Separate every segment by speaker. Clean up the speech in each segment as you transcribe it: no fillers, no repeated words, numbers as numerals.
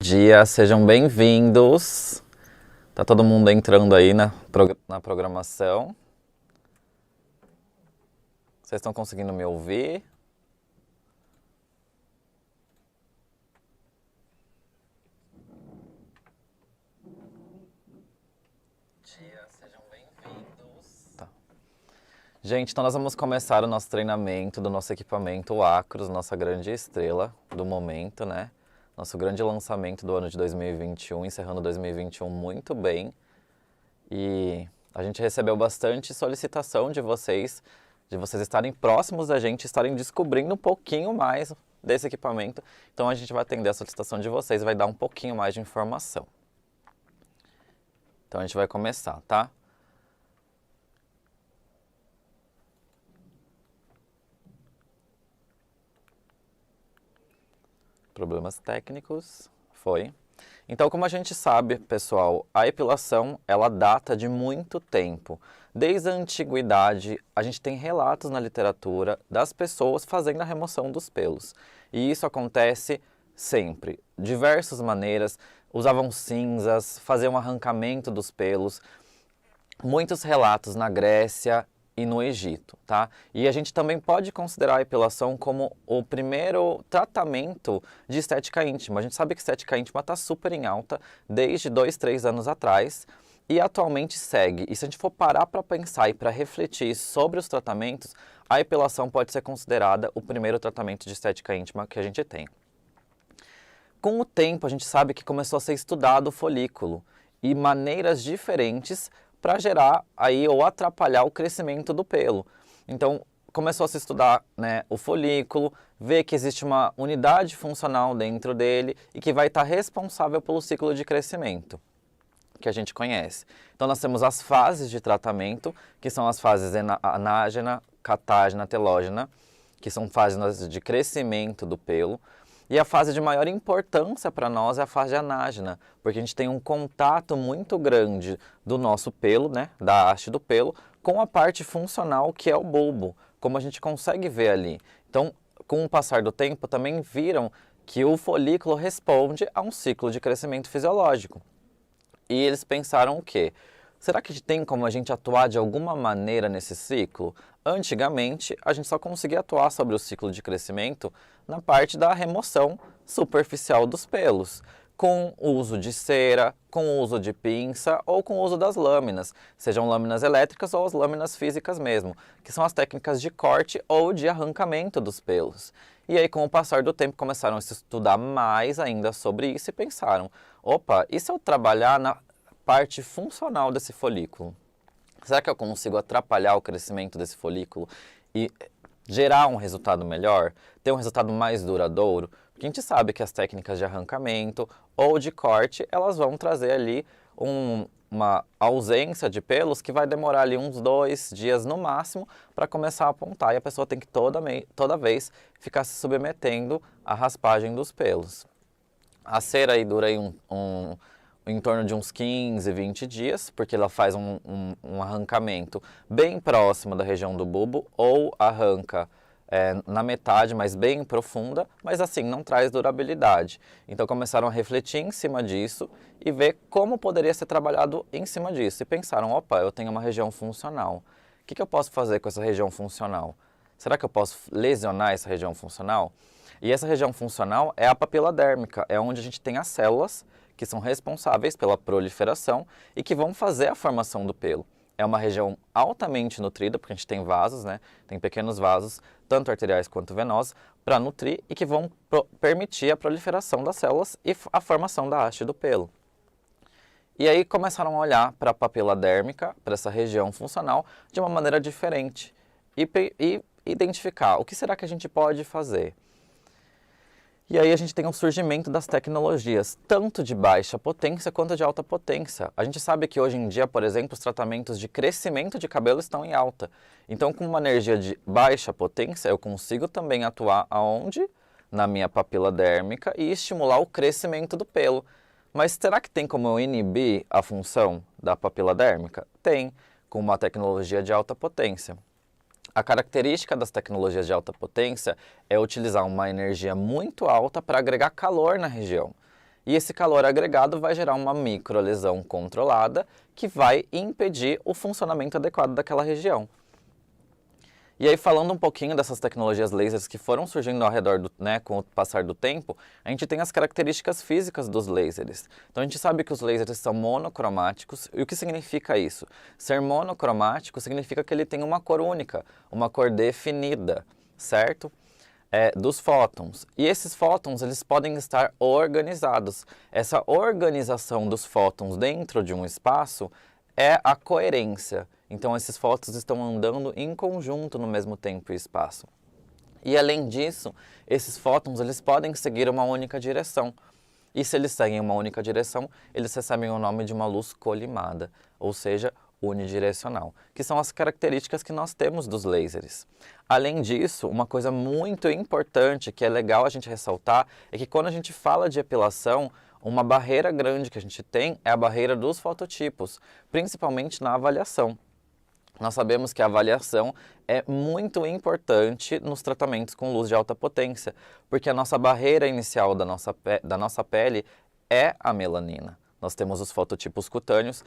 Speaker 1: Dia, sejam bem-vindos. Tá todo mundo entrando aí na programação. Vocês estão conseguindo me ouvir? Dia, sejam bem-vindos. Tá. Gente, então nós vamos começar o nosso treinamento do nosso equipamento Acros, nossa grande estrela do momento, né? Nosso grande lançamento do ano de 2021, encerrando 2021 muito bem. E a gente recebeu bastante solicitação de vocês estarem próximos da gente, estarem descobrindo um pouquinho mais desse equipamento. Então a gente vai atender a solicitação de vocês e vai dar um pouquinho mais de informação. Então a gente vai começar, tá? Problemas técnicos, foi. Então, como a gente sabe, pessoal, a epilação, ela data de muito tempo. Desde a antiguidade, a gente tem relatos na literatura das pessoas fazendo a remoção dos pelos. E isso acontece sempre, diversas maneiras, usavam cinzas, faziam arrancamento dos pelos. Muitos relatos na Grécia e no Egito, tá? E a gente também pode considerar a epilação como o primeiro tratamento de estética íntima. A gente sabe que estética íntima está super em alta desde 2, 3 anos atrás e atualmente segue. E se a gente for parar para pensar e para refletir sobre os tratamentos, a epilação pode ser considerada o primeiro tratamento de estética íntima que a gente tem. Com o tempo, a gente sabe que começou a ser estudado o folículo e maneiras diferentes para gerar aí ou atrapalhar o crescimento do pelo. Então, começou a se estudar, né, o folículo, ver que existe uma unidade funcional dentro dele e que vai estar responsável pelo ciclo de crescimento, que a gente conhece. Então, nós temos as fases de tratamento, que são as fases anágena, catágena, telógena, que são fases de crescimento do pelo. E a fase de maior importância para nós é a fase anágena, porque a gente tem um contato muito grande do nosso pelo, né, da haste do pelo, com a parte funcional que é o bulbo, como a gente consegue ver ali. Então, com o passar do tempo, também viram que o folículo responde a um ciclo de crescimento fisiológico. E eles pensaram o quê? Será que tem como a gente atuar de alguma maneira nesse ciclo? Antigamente, a gente só conseguia atuar sobre o ciclo de crescimento na parte da remoção superficial dos pelos, com o uso de cera, com o uso de pinça ou com o uso das lâminas, sejam lâminas elétricas ou as lâminas físicas mesmo, que são as técnicas de corte ou de arrancamento dos pelos. E aí, com o passar do tempo, começaram a se estudar mais ainda sobre isso e pensaram, opa, e se eu trabalhar na parte funcional desse folículo? Será que eu consigo atrapalhar o crescimento desse folículo e gerar um resultado melhor, ter um resultado mais duradouro? Porque a gente sabe que as técnicas de arrancamento ou de corte, elas vão trazer ali uma ausência de pelos que vai demorar ali uns 2 dias no máximo para começar a apontar e a pessoa tem que toda vez ficar se submetendo à raspagem dos pelos. A cera aí dura aí em torno de uns 15, 20 dias, porque ela faz um arrancamento bem próximo da região do bulbo ou arranca na metade, mas bem profunda, mas assim, não traz durabilidade. Então começaram a refletir em cima disso e ver como poderia ser trabalhado em cima disso. E pensaram, opa, eu tenho uma região funcional. O que eu posso fazer com essa região funcional? Será que eu posso lesionar essa região funcional? E essa região funcional é a papila dérmica, é onde a gente tem as células que são responsáveis pela proliferação e que vão fazer a formação do pelo. É uma região altamente nutrida, porque a gente tem vasos, né? Tem pequenos vasos, tanto arteriais quanto venosos, para nutrir e que vão permitir a proliferação das células e a formação da haste do pelo. E aí começaram a olhar para a papila dérmica, para essa região funcional, de uma maneira diferente e identificar o que será que a gente pode fazer. E aí a gente tem um surgimento das tecnologias, tanto de baixa potência quanto de alta potência. A gente sabe que hoje em dia, por exemplo, os tratamentos de crescimento de cabelo estão em alta. Então, com uma energia de baixa potência, eu consigo também atuar aonde? Na minha papila dérmica e estimular o crescimento do pelo. Mas será que tem como eu inibir a função da papila dérmica? Tem, com uma tecnologia de alta potência. A característica das tecnologias de alta potência é utilizar uma energia muito alta para agregar calor na região. e esse calor agregado vai gerar uma microlesão controlada que vai impedir o funcionamento adequado daquela região. E aí, falando um pouquinho dessas tecnologias lasers que foram surgindo ao redor com o passar do tempo, a gente tem as características físicas dos lasers. Então, a gente sabe que os lasers são monocromáticos. E o que significa isso? Ser monocromático significa que ele tem uma cor única, uma cor definida, certo? Dos fótons. E esses fótons, eles podem estar organizados. Essa organização dos fótons dentro de um espaço é a coerência. Então, esses fótons estão andando em conjunto no mesmo tempo e espaço. E, além disso, esses fótons eles podem seguir uma única direção. E se eles seguem uma única direção, eles recebem o nome de uma luz colimada, ou seja, unidirecional, que são as características que nós temos dos lasers. Além disso, uma coisa muito importante que é legal a gente ressaltar é que quando a gente fala de epilação, uma barreira grande que a gente tem é a barreira dos fototipos, principalmente na avaliação. Nós sabemos que a avaliação é muito importante nos tratamentos com luz de alta potência, porque a nossa barreira inicial da nossa pele é a melanina. Nós temos os fototipos cutâneos,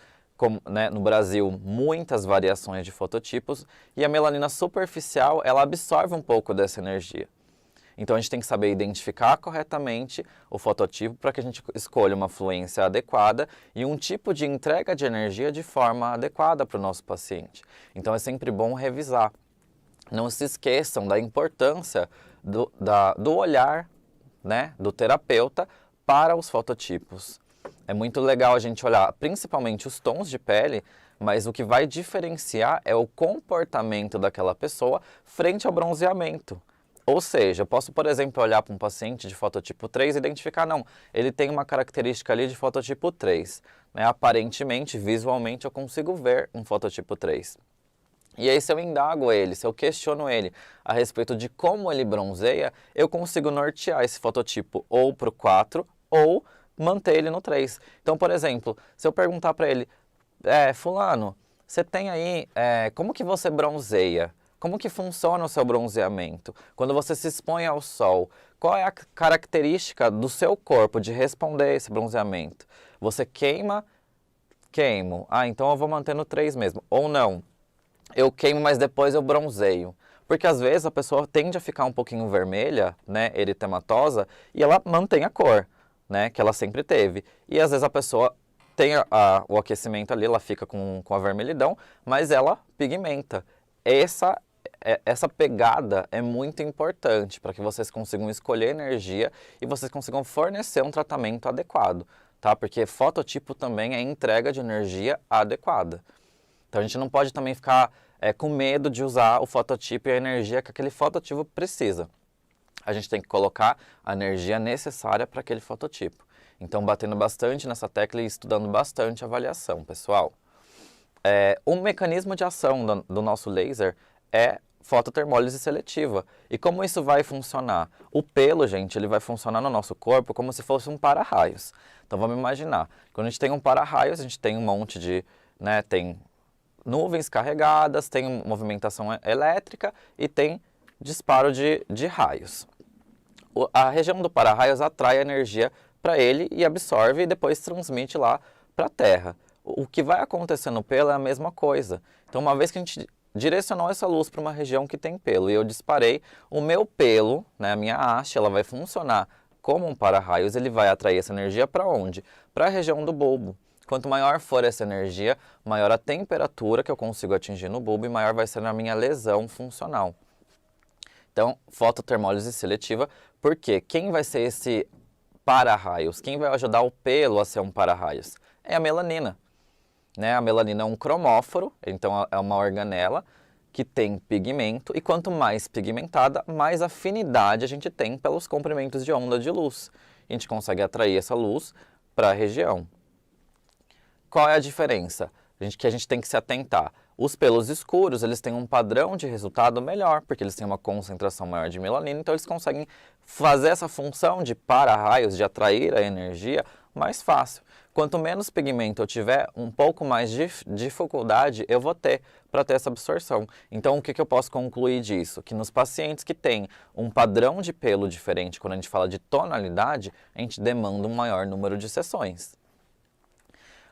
Speaker 1: no Brasil, muitas variações de fototipos, e a melanina superficial, ela absorve um pouco dessa energia. Então, a gente tem que saber identificar corretamente o fototipo para que a gente escolha uma fluência adequada e um tipo de entrega de energia de forma adequada para o nosso paciente. Então, é sempre bom revisar. Não se esqueçam da importância do olhar, do terapeuta para os fototipos. É muito legal a gente olhar principalmente os tons de pele, mas o que vai diferenciar é o comportamento daquela pessoa frente ao bronzeamento. Ou seja, eu posso, por exemplo, olhar para um paciente de fototipo 3 e identificar, não, ele tem uma característica ali de fototipo 3. Aparentemente, visualmente, eu consigo ver um fototipo 3. E aí, se eu indago ele, se eu questiono ele a respeito de como ele bronzeia, eu consigo nortear esse fototipo ou para o 4 ou manter ele no 3. Então, por exemplo, se eu perguntar para ele, fulano, você tem aí, como que você bronzeia? Como que funciona o seu bronzeamento? Quando você se expõe ao sol, qual é a característica do seu corpo de responder a esse bronzeamento? Você queima? Queimo. Então eu vou manter no 3 mesmo. Ou não, eu queimo, mas depois eu bronzeio. Porque às vezes a pessoa tende a ficar um pouquinho vermelha, eritematosa, e ela mantém a cor, que ela sempre teve. E às vezes a pessoa tem o aquecimento ali, ela fica com a vermelhidão, mas ela pigmenta. Essa pegada é muito importante para que vocês consigam escolher energia e vocês consigam fornecer um tratamento adequado, tá? Porque fototipo também é entrega de energia adequada. Então a gente não pode também ficar com medo de usar o fototipo e a energia que aquele fototipo precisa. A gente tem que colocar a energia necessária para aquele fototipo. Então, batendo bastante nessa tecla e estudando bastante a avaliação, pessoal. Um mecanismo de ação do nosso laser é fototermólise seletiva. E como isso vai funcionar? O pelo, gente, ele vai funcionar no nosso corpo como se fosse um para-raios. Então, vamos imaginar. Quando a gente tem um para-raios, a gente tem um monte de... tem nuvens carregadas, tem movimentação elétrica e tem disparo de raios. A região do para-raios atrai a energia para ele e absorve e depois transmite lá para a Terra. O que vai acontecer no pelo é a mesma coisa. Então, uma vez que a gente direcionou essa luz para uma região que tem pelo e eu disparei, o meu pelo, a minha haste, ela vai funcionar como um para-raios, ele vai atrair essa energia para onde? Para a região do bulbo. Quanto maior for essa energia, maior a temperatura que eu consigo atingir no bulbo e maior vai ser a minha lesão funcional. Então, fototermólise seletiva, porque quem vai ser esse para-raios? Quem vai ajudar o pelo a ser um para-raios? É a melanina. A melanina é um cromóforo, então é uma organela que tem pigmento, e quanto mais pigmentada, mais afinidade a gente tem pelos comprimentos de onda de luz. A gente consegue atrair essa luz para a região. Qual é a diferença que a gente tem que se atentar? Os pelos escuros, eles têm um padrão de resultado melhor, porque eles têm uma concentração maior de melanina, então eles conseguem fazer essa função de para-raios, de atrair a energia, mais fácil. Quanto menos pigmento eu tiver, um pouco mais de dificuldade eu vou ter para ter essa absorção. Então, o que eu posso concluir disso? Que nos pacientes que têm um padrão de pelo diferente, quando a gente fala de tonalidade, a gente demanda um maior número de sessões.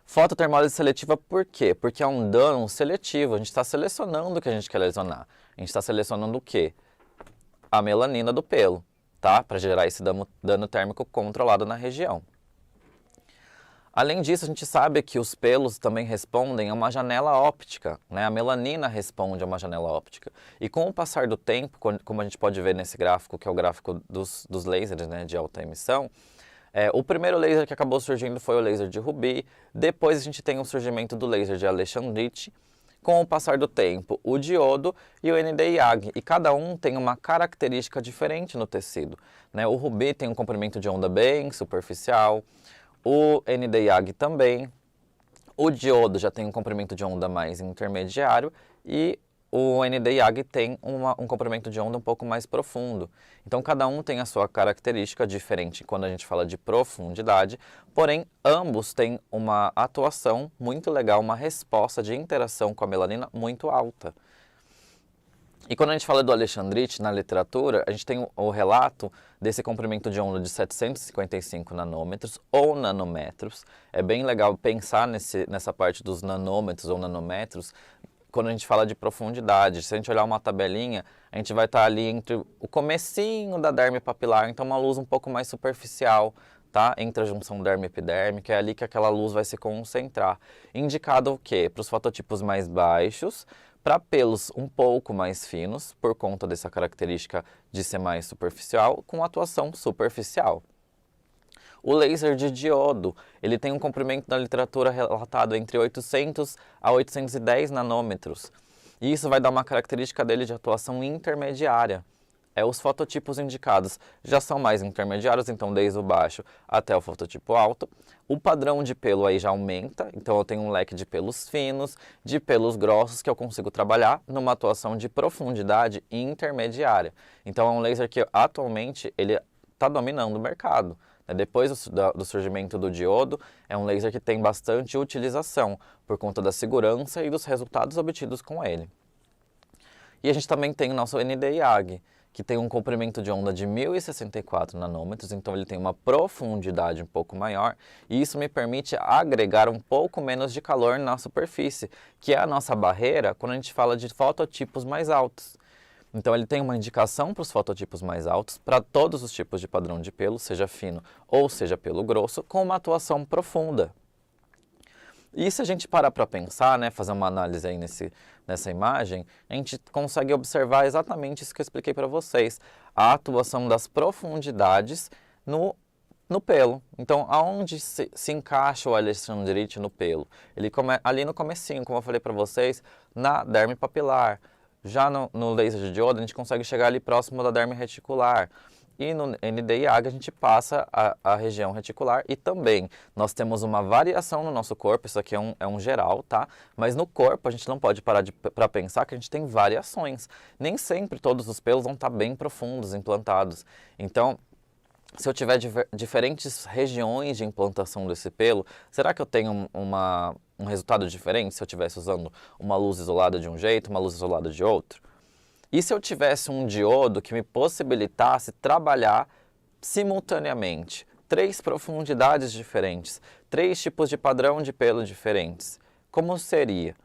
Speaker 1: Fototermólise seletiva por quê? Porque é um dano seletivo, a gente está selecionando o que a gente quer lesionar. A gente está selecionando o quê? A melanina do pelo, tá? Para gerar esse dano térmico controlado na região. Além disso, a gente sabe que os pelos também respondem a uma janela óptica, né? A melanina responde a uma janela óptica. E com o passar do tempo, como a gente pode ver nesse gráfico, que é o gráfico dos lasers, né, de alta emissão, o primeiro laser que acabou surgindo foi o laser de Ruby, depois a gente tem o surgimento do laser de Alexandrite, com o passar do tempo, o diodo e o Nd:YAG, e cada um tem uma característica diferente no tecido, né? O Ruby tem um comprimento de onda bem superficial, o Nd:YAG também, o diodo já tem um comprimento de onda mais intermediário e o Nd:YAG tem um comprimento de onda um pouco mais profundo. Então, cada um tem a sua característica diferente quando a gente fala de profundidade, porém, ambos têm uma atuação muito legal, uma resposta de interação com a melanina muito alta. E quando a gente fala do Alexandrite na literatura, a gente tem o relato desse comprimento de onda de 755 nanômetros ou nanômetros. É bem legal pensar nessa parte dos nanômetros ou nanômetros quando a gente fala de profundidade. Se a gente olhar uma tabelinha, a gente vai estar ali entre o comecinho da derme papilar, então uma luz um pouco mais superficial, tá? Entre a junção derme-epidérmica, é ali que aquela luz vai se concentrar. Indicado o quê? Para os fototipos mais baixos, para pelos um pouco mais finos, por conta dessa característica de ser mais superficial, com atuação superficial. O laser de diodo, ele tem um comprimento na literatura relatado entre 800 a 810 nanômetros. E isso vai dar uma característica dele de atuação intermediária. Os fototipos indicados já são mais intermediários, então desde o baixo até o fototipo alto. O padrão de pelo aí já aumenta, então eu tenho um leque de pelos finos, de pelos grossos que eu consigo trabalhar numa atuação de profundidade intermediária. Então é um laser que atualmente ele está dominando o mercado. Depois do surgimento do diodo, é um laser que tem bastante utilização, por conta da segurança e dos resultados obtidos com ele. E a gente também tem o nosso Nd:YAG, que tem um comprimento de onda de 1064 nanômetros, então ele tem uma profundidade um pouco maior, e isso me permite agregar um pouco menos de calor na superfície, que é a nossa barreira quando a gente fala de fototipos mais altos. Então ele tem uma indicação para os fototipos mais altos, para todos os tipos de padrão de pelo, seja fino ou seja pelo grosso, com uma atuação profunda. E se a gente parar para pensar, né, fazer uma análise aí nessa imagem, a gente consegue observar exatamente isso que eu expliquei para vocês, a atuação das profundidades no pelo. Então, aonde se encaixa o Alexandrite no pelo? Ele ali no comecinho, como eu falei para vocês, na derme papilar. Já no laser de diodo, a gente consegue chegar ali próximo da derme reticular. E no Nd:YAG a gente passa a região reticular e também nós temos uma variação no nosso corpo, isso aqui é um geral, tá? Mas no corpo a gente não pode parar para pensar que a gente tem variações. Nem sempre todos os pelos vão estar bem profundos, implantados. Então, se eu tiver diferentes regiões de implantação desse pelo, será que eu tenho um resultado diferente se eu estivesse usando uma luz isolada de um jeito, uma luz isolada de outro? E se eu tivesse um diodo que me possibilitasse trabalhar simultaneamente 3 profundidades diferentes, 3 tipos de padrão de pelo diferentes? Como seria?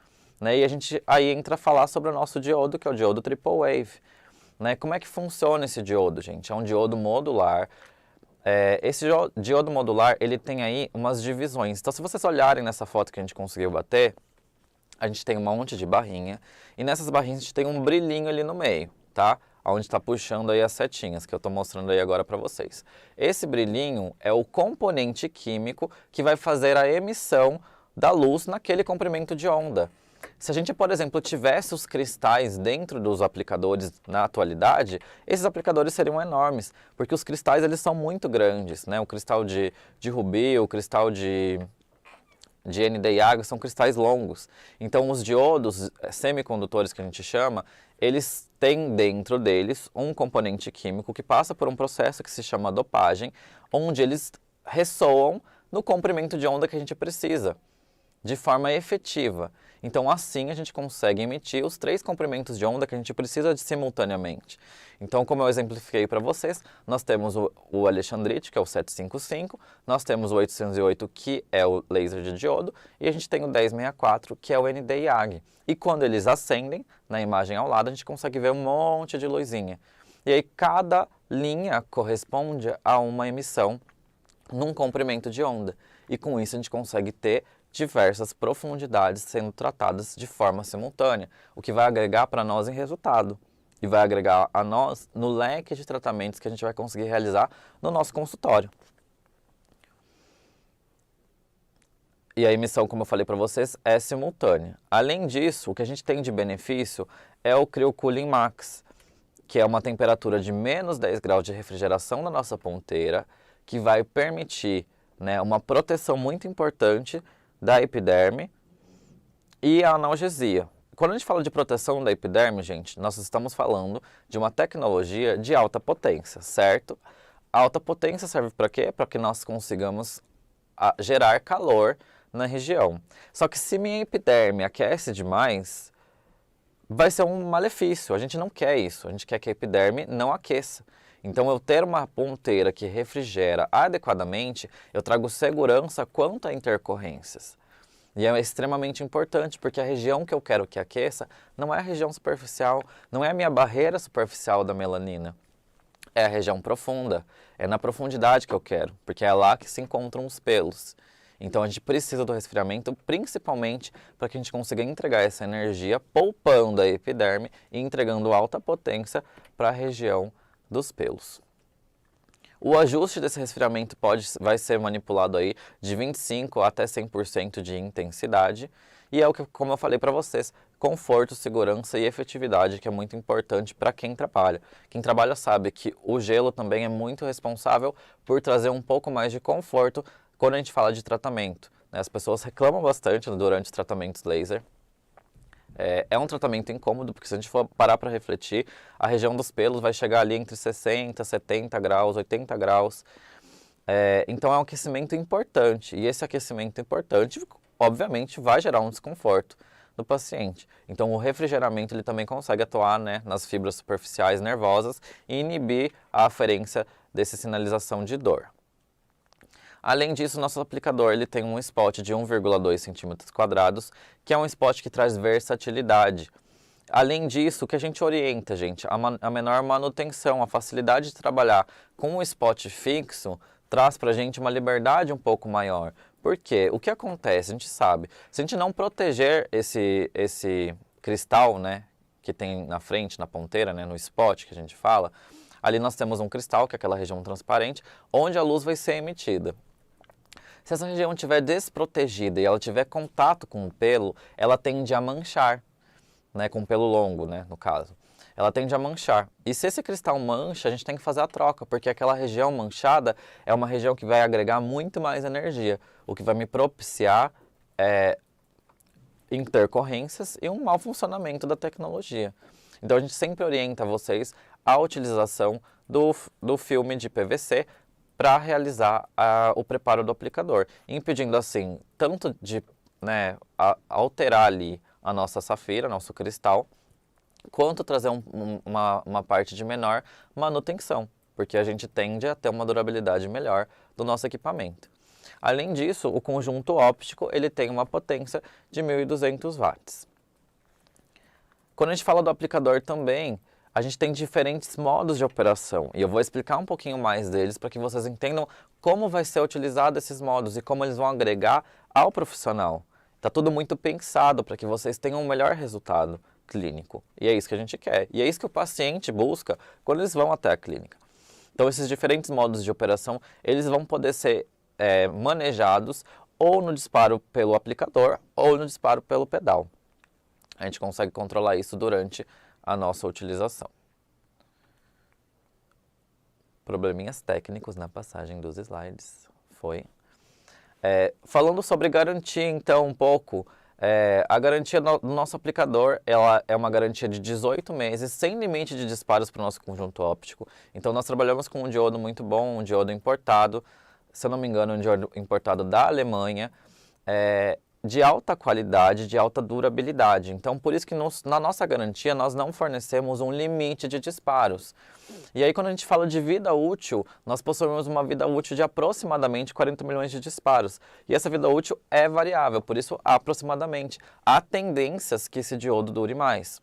Speaker 1: E a gente aí entra a falar sobre o nosso diodo, que é o diodo Triple Wave. Como é que funciona esse diodo, gente? É um diodo modular. Esse diodo modular, ele tem aí umas divisões. Então, se vocês olharem nessa foto que a gente conseguiu bater, a gente tem um monte de barrinha, e nessas barrinhas a gente tem um brilhinho ali no meio, tá? Onde está puxando aí as setinhas, que eu estou mostrando aí agora para vocês. Esse brilhinho é o componente químico que vai fazer a emissão da luz naquele comprimento de onda. Se a gente, por exemplo, tivesse os cristais dentro dos aplicadores na atualidade, esses aplicadores seriam enormes, porque os cristais eles são muito grandes, né? O cristal de Ruby, o cristal de Nd:YAG são cristais longos. Então, os diodos semicondutores que a gente chama, eles têm dentro deles um componente químico que passa por um processo que se chama dopagem, onde eles ressoam no comprimento de onda que a gente precisa, de forma efetiva. Então, assim, a gente consegue emitir os 3 comprimentos de onda que a gente precisa de simultaneamente. Então, como eu exemplifiquei para vocês, nós temos o Alexandrite, que é o 755, nós temos o 808, que é o laser de diodo, e a gente tem o 1064, que é o ND-IAG. E quando eles acendem, na imagem ao lado, a gente consegue ver um monte de luzinha. E aí, cada linha corresponde a uma emissão num comprimento de onda. E com isso, a gente consegue ter diversas profundidades sendo tratadas de forma simultânea, o que vai agregar para nós em resultado e vai agregar a nós no leque de tratamentos que a gente vai conseguir realizar no nosso consultório. E a emissão, como eu falei para vocês, é simultânea. Além disso, o que a gente tem de benefício é o Cryocooling Max, que é uma temperatura de menos 10 graus de refrigeração da nossa ponteira, que vai permitir, né, uma proteção muito importante da epiderme e a analgesia. Quando a gente fala de proteção da epiderme, gente, nós estamos falando de uma tecnologia de alta potência, certo? A alta potência serve para quê? Para que nós consigamos gerar calor na região. Só que se minha epiderme aquece demais, vai ser um malefício. A gente não quer isso, a gente quer que a epiderme não aqueça. Então, eu ter uma ponteira que refrigera adequadamente, eu trago segurança quanto a intercorrências. E é extremamente importante, porque a região que eu quero que aqueça não é a região superficial, não é a minha barreira superficial da melanina. É a região profunda, é na profundidade que eu quero, porque é lá que se encontram os pelos. Então, a gente precisa do resfriamento, principalmente para que a gente consiga entregar essa energia, poupando a epiderme e entregando alta potência para a região dos pelos. O ajuste desse resfriamento vai ser manipulado aí de 25% até 100% de intensidade. E é o que, como eu falei para vocês, conforto, segurança e efetividade, que é muito importante para quem trabalha. Quem trabalha sabe que o gelo também é muito responsável por trazer um pouco mais de conforto quando a gente fala de tratamento, né? As pessoas reclamam bastante durante os tratamentos laser. É um tratamento incômodo, porque se a gente for parar para refletir, a região dos pelos vai chegar ali entre 60, 70 graus, 80 graus. Então é um aquecimento importante, e esse aquecimento importante, obviamente, vai gerar um desconforto no paciente. Então o refrigeramento ele também consegue atuar, né, nas fibras superficiais nervosas e inibir a aferência dessa sinalização de dor. Além disso, nosso aplicador ele tem um spot de 1,2 cm², que é um spot que traz versatilidade. Além disso, o que a gente orienta, gente, a menor manutenção, a facilidade de trabalhar com um spot fixo, traz para a gente uma liberdade um pouco maior. Por quê? O que acontece? A gente sabe, se a gente não proteger esse cristal, né, que tem na frente, na ponteira, né, no spot que a gente fala, ali nós temos um cristal, que é aquela região transparente, onde a luz vai ser emitida. Se essa região estiver desprotegida e ela tiver contato com o pelo, ela tende a manchar, né, com o pelo longo, né, no caso. Ela tende a manchar. E se esse cristal mancha, a gente tem que fazer a troca, porque aquela região manchada é uma região que vai agregar muito mais energia, o que vai me propiciar intercorrências e um mau funcionamento da tecnologia. Então a gente sempre orienta vocês a utilização do filme de PVC para realizar o preparo do aplicador, impedindo assim tanto de, né, alterar ali a nossa safira, nosso cristal, quanto trazer uma parte de menor manutenção, porque a gente tende a ter uma durabilidade melhor do nosso equipamento. Além disso, o conjunto óptico ele tem uma potência de 1.200 watts. Quando a gente fala do aplicador também, a gente tem diferentes modos de operação, e eu vou explicar um pouquinho mais deles para que vocês entendam como vai ser utilizado esses modos e como eles vão agregar ao profissional. Está tudo muito pensado para que vocês tenham um melhor resultado clínico, e é isso que a gente quer, e é isso que o paciente busca quando eles vão até a clínica. Então esses diferentes modos de operação, eles vão poder ser manejados ou no disparo pelo aplicador ou no disparo pelo pedal. A gente consegue controlar isso durante a nossa utilização. Probleminhas técnicos na passagem dos slides. Falando sobre garantia, então, um pouco. A garantia do nosso aplicador ela é uma garantia de 18 meses, sem limite de disparos para o nosso conjunto óptico. Então, nós trabalhamos com um diodo muito bom, um diodo importado, se eu não me engano, de óleo importado da Alemanha, de alta qualidade, de alta durabilidade. Então, por isso que na nossa garantia nós não fornecemos um limite de disparos. E aí, quando a gente fala de vida útil, nós possuímos uma vida útil de aproximadamente 40 milhões de disparos. E essa vida útil é variável, por isso, aproximadamente. Há tendências que esse diodo dure mais.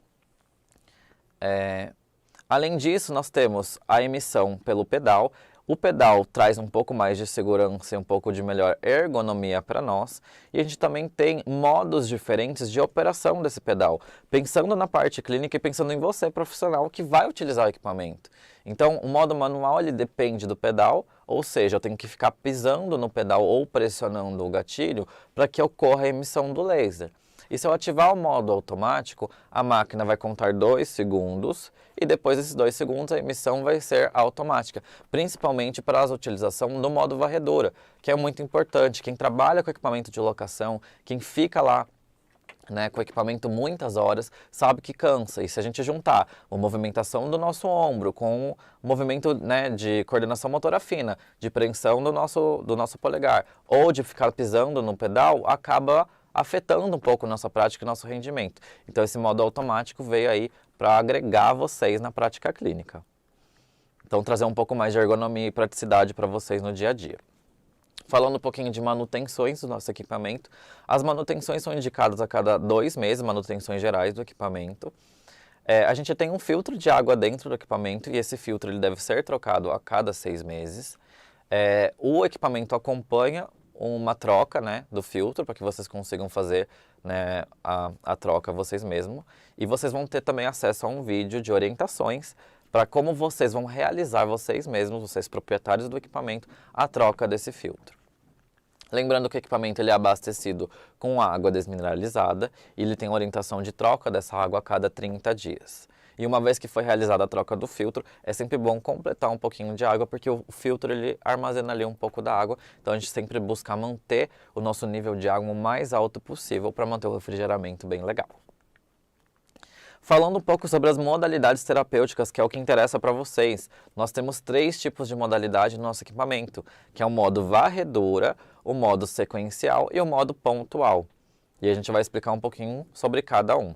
Speaker 1: Além disso, nós temos a emissão pelo pedal. O pedal traz um pouco mais de segurança e um pouco de melhor ergonomia para nós. E a gente também tem modos diferentes de operação desse pedal, pensando na parte clínica e pensando em você, profissional, que vai utilizar o equipamento. Então, o modo manual ele depende do pedal, ou seja, eu tenho que ficar pisando no pedal ou pressionando o gatilho para que ocorra a emissão do laser. E se eu ativar o modo automático, a máquina vai contar 2 segundos e depois desses 2 segundos a emissão vai ser automática, principalmente para a utilização no modo varredura, que é muito importante. Quem trabalha com equipamento de locação, quem fica lá com o equipamento muitas horas, sabe que cansa. E se a gente juntar a movimentação do nosso ombro com o movimento de coordenação motora fina, de preensão do nosso polegar, ou de ficar pisando no pedal, acaba afetando um pouco a nossa prática e nosso rendimento. Então esse modo automático veio aí para agregar vocês na prática clínica. Então trazer um pouco mais de ergonomia e praticidade para vocês no dia a dia. Falando um pouquinho de manutenções do nosso equipamento, as manutenções são indicadas a cada 2 meses, manutenções gerais do equipamento. A gente tem um filtro de água dentro do equipamento e esse filtro ele deve ser trocado a cada 6 meses. O equipamento acompanha uma troca do filtro para que vocês consigam fazer a troca vocês mesmos. E vocês vão ter também acesso a um vídeo de orientações para como vocês vão realizar vocês mesmos, vocês proprietários do equipamento, a troca desse filtro. Lembrando que o equipamento ele é abastecido com água desmineralizada e ele tem orientação de troca dessa água a cada 30 dias. E uma vez que foi realizada a troca do filtro, é sempre bom completar um pouquinho de água, porque o filtro ele armazena ali um pouco da água, então a gente sempre busca manter o nosso nível de água o mais alto possível para manter o refrigeramento bem legal. Falando um pouco sobre as modalidades terapêuticas, que é o que interessa para vocês, nós temos 3 tipos de modalidade no nosso equipamento, que é o modo varredura, o modo sequencial e o modo pontual. E a gente vai explicar um pouquinho sobre cada um.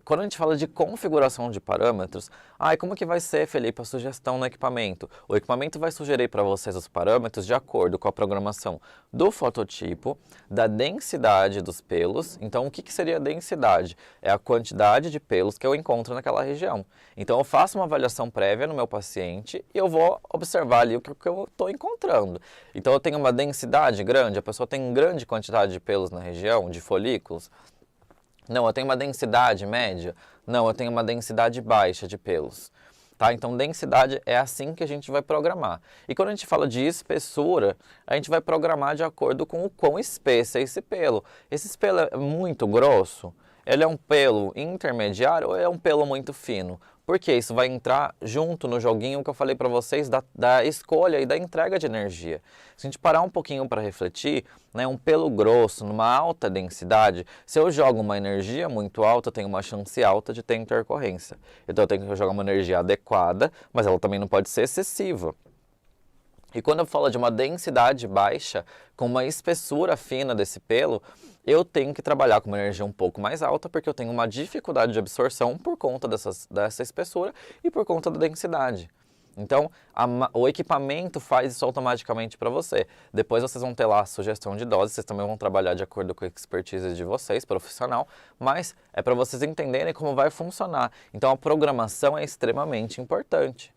Speaker 1: Quando a gente fala de configuração de parâmetros, como que vai ser, Felipe, a sugestão no equipamento? O equipamento vai sugerir para vocês os parâmetros de acordo com a programação do fototipo, da densidade dos pelos. Então, o que seria a densidade? É a quantidade de pelos que eu encontro naquela região. Então, eu faço uma avaliação prévia no meu paciente e eu vou observar ali o que eu estou encontrando. Então, eu tenho uma densidade grande, a pessoa tem grande quantidade de pelos na região, de folículos. Não, eu tenho uma densidade média. Não, eu tenho uma densidade baixa de pelos. Tá? Então, densidade é assim que a gente vai programar. E quando a gente fala de espessura, a gente vai programar de acordo com o quão espesso é esse pelo. Esse pelo é muito grosso? Ele é um pelo intermediário ou é um pelo muito fino? Porque isso vai entrar junto no joguinho que eu falei para vocês da escolha e da entrega de energia. Se a gente parar um pouquinho para refletir, um pelo grosso, numa alta densidade, se eu jogo uma energia muito alta, eu tenho uma chance alta de ter intercorrência. Então eu tenho que jogar uma energia adequada, mas ela também não pode ser excessiva. E quando eu falo de uma densidade baixa, com uma espessura fina desse pelo, eu tenho que trabalhar com uma energia um pouco mais alta, porque eu tenho uma dificuldade de absorção por conta dessa espessura e por conta da densidade. Então, o equipamento faz isso automaticamente para você. Depois vocês vão ter lá a sugestão de dose, vocês também vão trabalhar de acordo com a expertise de vocês, profissional, mas é para vocês entenderem como vai funcionar. Então, a programação é extremamente importante.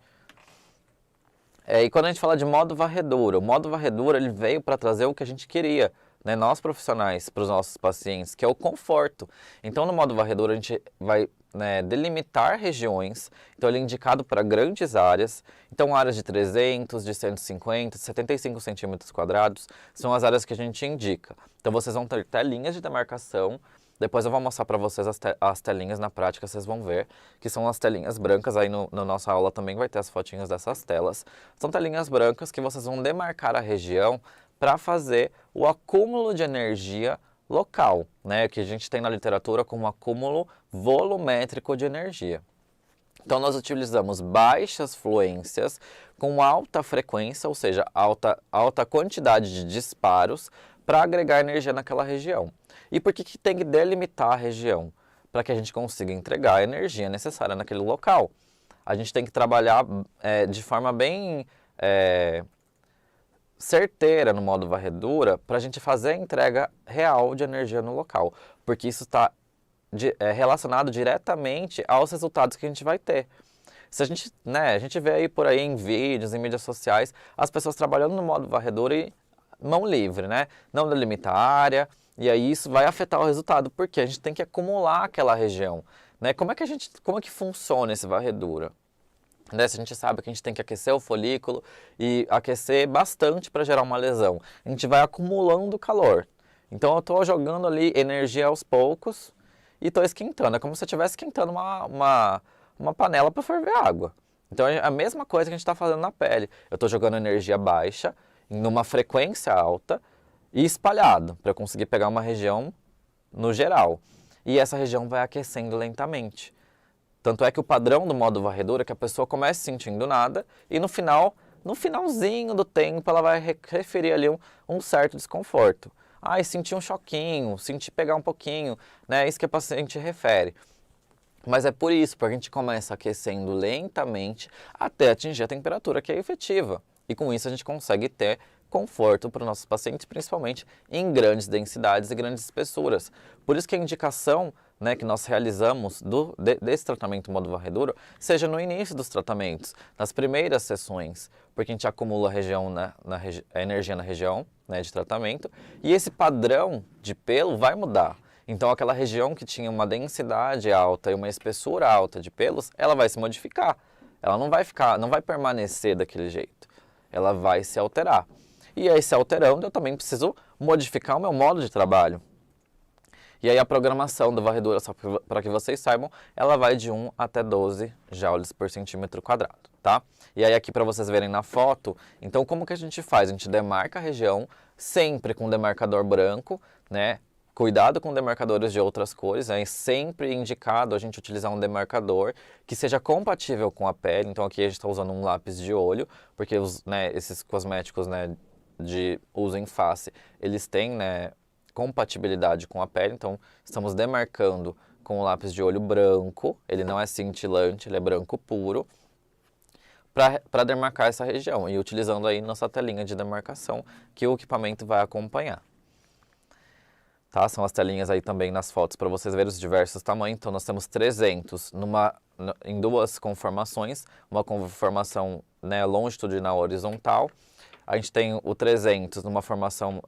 Speaker 1: E quando a gente fala de modo varredura, o modo varredura ele veio para trazer o que a gente queria, nós profissionais, para os nossos pacientes, que é o conforto. Então, no modo varredura, a gente vai delimitar regiões, então ele é indicado para grandes áreas, então áreas de 300, de 150, 75 centímetros quadrados, são as áreas que a gente indica. Então, vocês vão ter telinhas de demarcação. Depois eu vou mostrar para vocês as telinhas na prática, vocês vão ver, que são as telinhas brancas, aí na nossa aula também vai ter as fotinhas dessas telas. São telinhas brancas que vocês vão demarcar a região para fazer o acúmulo de energia local, que a gente tem na literatura como acúmulo volumétrico de energia. Então, nós utilizamos baixas fluências com alta frequência, ou seja, alta quantidade de disparos para agregar energia naquela região. E por que tem que delimitar a região? Para que a gente consiga entregar a energia necessária naquele local. A gente tem que trabalhar de forma bem certeira no modo varredura para a gente fazer a entrega real de energia no local, porque isso está relacionado diretamente aos resultados que a gente vai ter. Se a gente vê aí por aí em vídeos, em mídias sociais, as pessoas trabalhando no modo varredura e mão livre, né? Não delimita a área, e aí isso vai afetar o resultado, porque a gente tem que acumular aquela região, né? Como é que funciona esse varredura? Né? Se a gente sabe que a gente tem que aquecer o folículo e aquecer bastante para gerar uma lesão, a gente vai acumulando calor. Então eu estou jogando ali energia aos poucos e estou esquentando. É como se eu estivesse esquentando uma panela para ferver água. Então é a mesma coisa que a gente está fazendo na pele. Eu estou jogando energia baixa, numa frequência alta e espalhado, para eu conseguir pegar uma região no geral. E essa região vai aquecendo lentamente. Tanto é que o padrão do modo varredura é que a pessoa comece sentindo nada e no finalzinho do tempo ela vai referir ali um certo desconforto. Ah, senti um choquinho, senti pegar um pouquinho, né? É isso que a paciente refere. Mas é por isso, porque a gente começa aquecendo lentamente até atingir a temperatura que é efetiva. E com isso a gente consegue ter conforto para os nossos pacientes, principalmente em grandes densidades e grandes espessuras. Por isso que a indicação, né, que nós realizamos desse tratamento modo varredura, seja no início dos tratamentos, nas primeiras sessões, porque a gente acumula a energia na região, né, de tratamento, e esse padrão de pelo vai mudar. Então aquela região que tinha uma densidade alta e uma espessura alta de pelos, ela vai se modificar. Ela não vai permanecer daquele jeito. Ela vai se alterar. E aí, se alterando, eu também preciso modificar o meu modo de trabalho. E aí a programação da varredura, só para que vocês saibam, ela vai de 1 até 12 joules por centímetro quadrado, tá? E aí aqui para vocês verem na foto, então como que a gente faz? A gente demarca a região sempre com demarcador branco, né? Cuidado com demarcadores de outras cores, é sempre indicado a gente utilizar um demarcador que seja compatível com a pele. Então aqui a gente está usando um lápis de olho, porque esses cosméticos, né, de uso em face, eles têm, né, compatibilidade com a pele. Então estamos demarcando com o lápis de olho branco, ele não é cintilante, ele é branco puro, para demarcar essa região e utilizando aí nossa telinha de demarcação que o equipamento vai acompanhar. Tá? São as telinhas aí também nas fotos para vocês verem os diversos tamanhos. Então nós temos 300 em duas conformações, uma conformação, né, longitudinal horizontal. A gente tem o 300 numa formação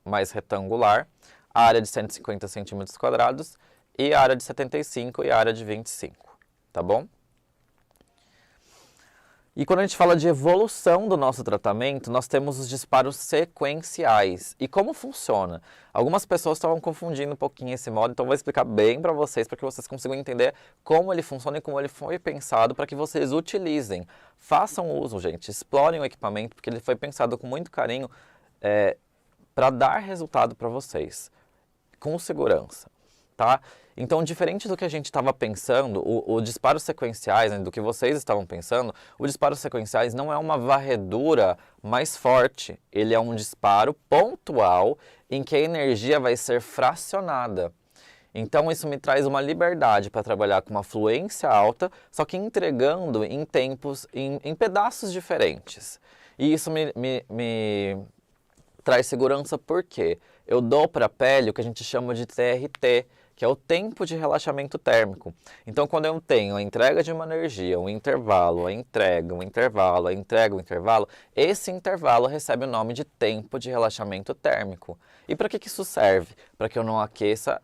Speaker 1: mais retangular, a área de 150 centímetros quadrados e a área de 75 e a área de 25, tá bom? E quando a gente fala de evolução do nosso tratamento, nós temos os disparos sequenciais. E como funciona? Algumas pessoas estavam confundindo um pouquinho esse modo, então eu vou explicar bem para vocês vocês consigam entender como ele funciona e como ele foi pensado para que vocês utilizem. Façam uso, gente, explorem o equipamento, porque ele foi pensado com muito carinho para dar resultado para vocês, com segurança, tá? Então, diferente do que a gente estava pensando, o disparos sequenciais, né, do que vocês estavam pensando, o disparos sequenciais não é uma varredura mais forte. Ele é um disparo pontual em que a energia vai ser fracionada. Então, isso me traz uma liberdade para trabalhar com uma fluência alta, só que entregando em tempos, em pedaços diferentes. E isso me traz segurança porque eu dou para a pele o que a gente chama de TRT, que é o tempo de relaxamento térmico. Então, quando eu tenho a entrega de uma energia, um intervalo, a entrega, um intervalo, a entrega, um intervalo, esse intervalo recebe o nome de tempo de relaxamento térmico. E para que isso serve? Para que eu não aqueça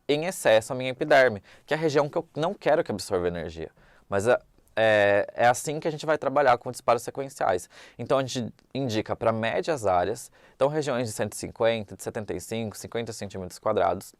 Speaker 1: em excesso a minha epiderme, que é a região que eu não quero que absorva energia. Mas é assim que a gente vai trabalhar com disparos sequenciais. Então, a gente indica para médias áreas, então regiões de 150, de 75, 50 centímetros quadrados.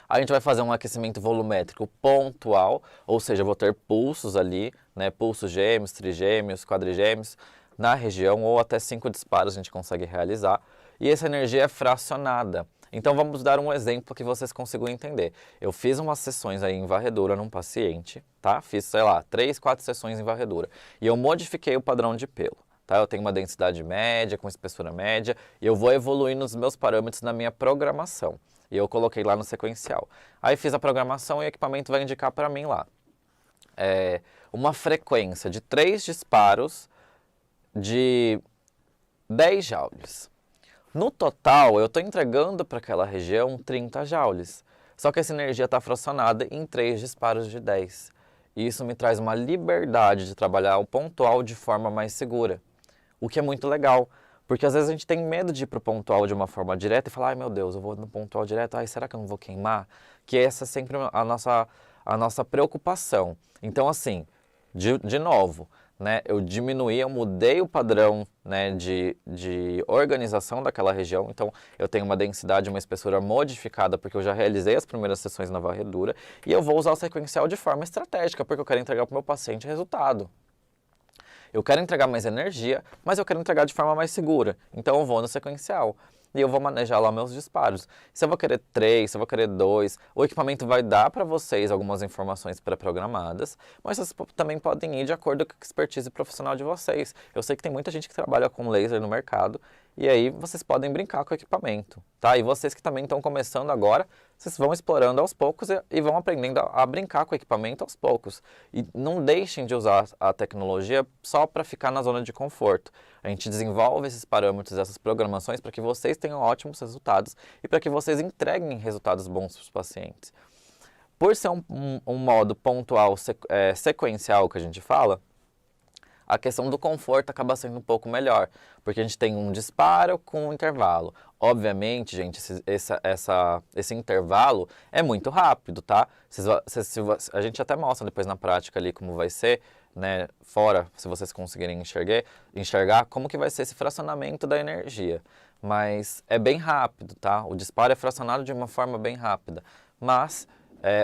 Speaker 1: A gente vai fazer um aquecimento volumétrico pontual, ou seja, eu vou ter pulsos ali, né, pulsos gêmeos, trigêmeos, quadrigêmeos, na região, ou até 5 disparos a gente consegue realizar. E essa energia é fracionada. Então vamos dar um exemplo que vocês consigam entender. Eu fiz umas sessões aí em varredura num paciente, tá? Fiz, sei lá, 3, 4 sessões em varredura. E eu modifiquei o padrão de pelo, tá? Eu tenho uma densidade média, com espessura média, e eu vou evoluindo os meus parâmetros na minha programação. E eu coloquei lá no sequencial. Aí fiz a programação e o equipamento vai indicar para mim lá. Uma frequência de 3 disparos de 10 joules. No total, eu estou entregando para aquela região 30 joules. Só que essa energia está fracionada em 3 disparos de 10. E isso me traz uma liberdade de trabalhar o pontual de forma mais segura. O que é muito legal, porque às vezes a gente tem medo de ir para o pontual de uma forma direta e falar, ai meu Deus, eu vou no pontual direto, ai será que eu não vou queimar? Que essa é sempre a nossa preocupação. Então assim, de novo, né, eu mudei o padrão, né, de organização daquela região, então eu tenho uma densidade, uma espessura modificada porque eu já realizei as primeiras sessões na varredura e eu vou usar o sequencial de forma estratégica porque eu quero entregar para o meu paciente resultado. Eu quero entregar mais energia, mas eu quero entregar de forma mais segura, então eu vou no sequencial. E eu vou manejar lá meus disparos. Se eu vou querer 3, se eu vou querer 2, o equipamento vai dar para vocês algumas informações pré-programadas, mas vocês também podem ir de acordo com a expertise profissional de vocês. Eu sei que tem muita gente que trabalha com laser no mercado, e aí vocês podem brincar com o equipamento, tá? E vocês que também estão começando agora, vocês vão explorando aos poucos e vão aprendendo a brincar com o equipamento aos poucos. E não deixem de usar a tecnologia só para ficar na zona de conforto. A gente desenvolve esses parâmetros, essas programações para que vocês tenham ótimos resultados e para que vocês entreguem resultados bons para os pacientes. Por ser um modo pontual, sequencial que a gente fala, a questão do conforto acaba sendo um pouco melhor, porque a gente tem um disparo com um intervalo. Obviamente, gente, esse intervalo é muito rápido, tá? A gente até mostra depois na prática ali como vai ser, né, fora, se vocês conseguirem enxergar como que vai ser esse fracionamento da energia. Mas é bem rápido, tá? O disparo é fracionado de uma forma bem rápida, mas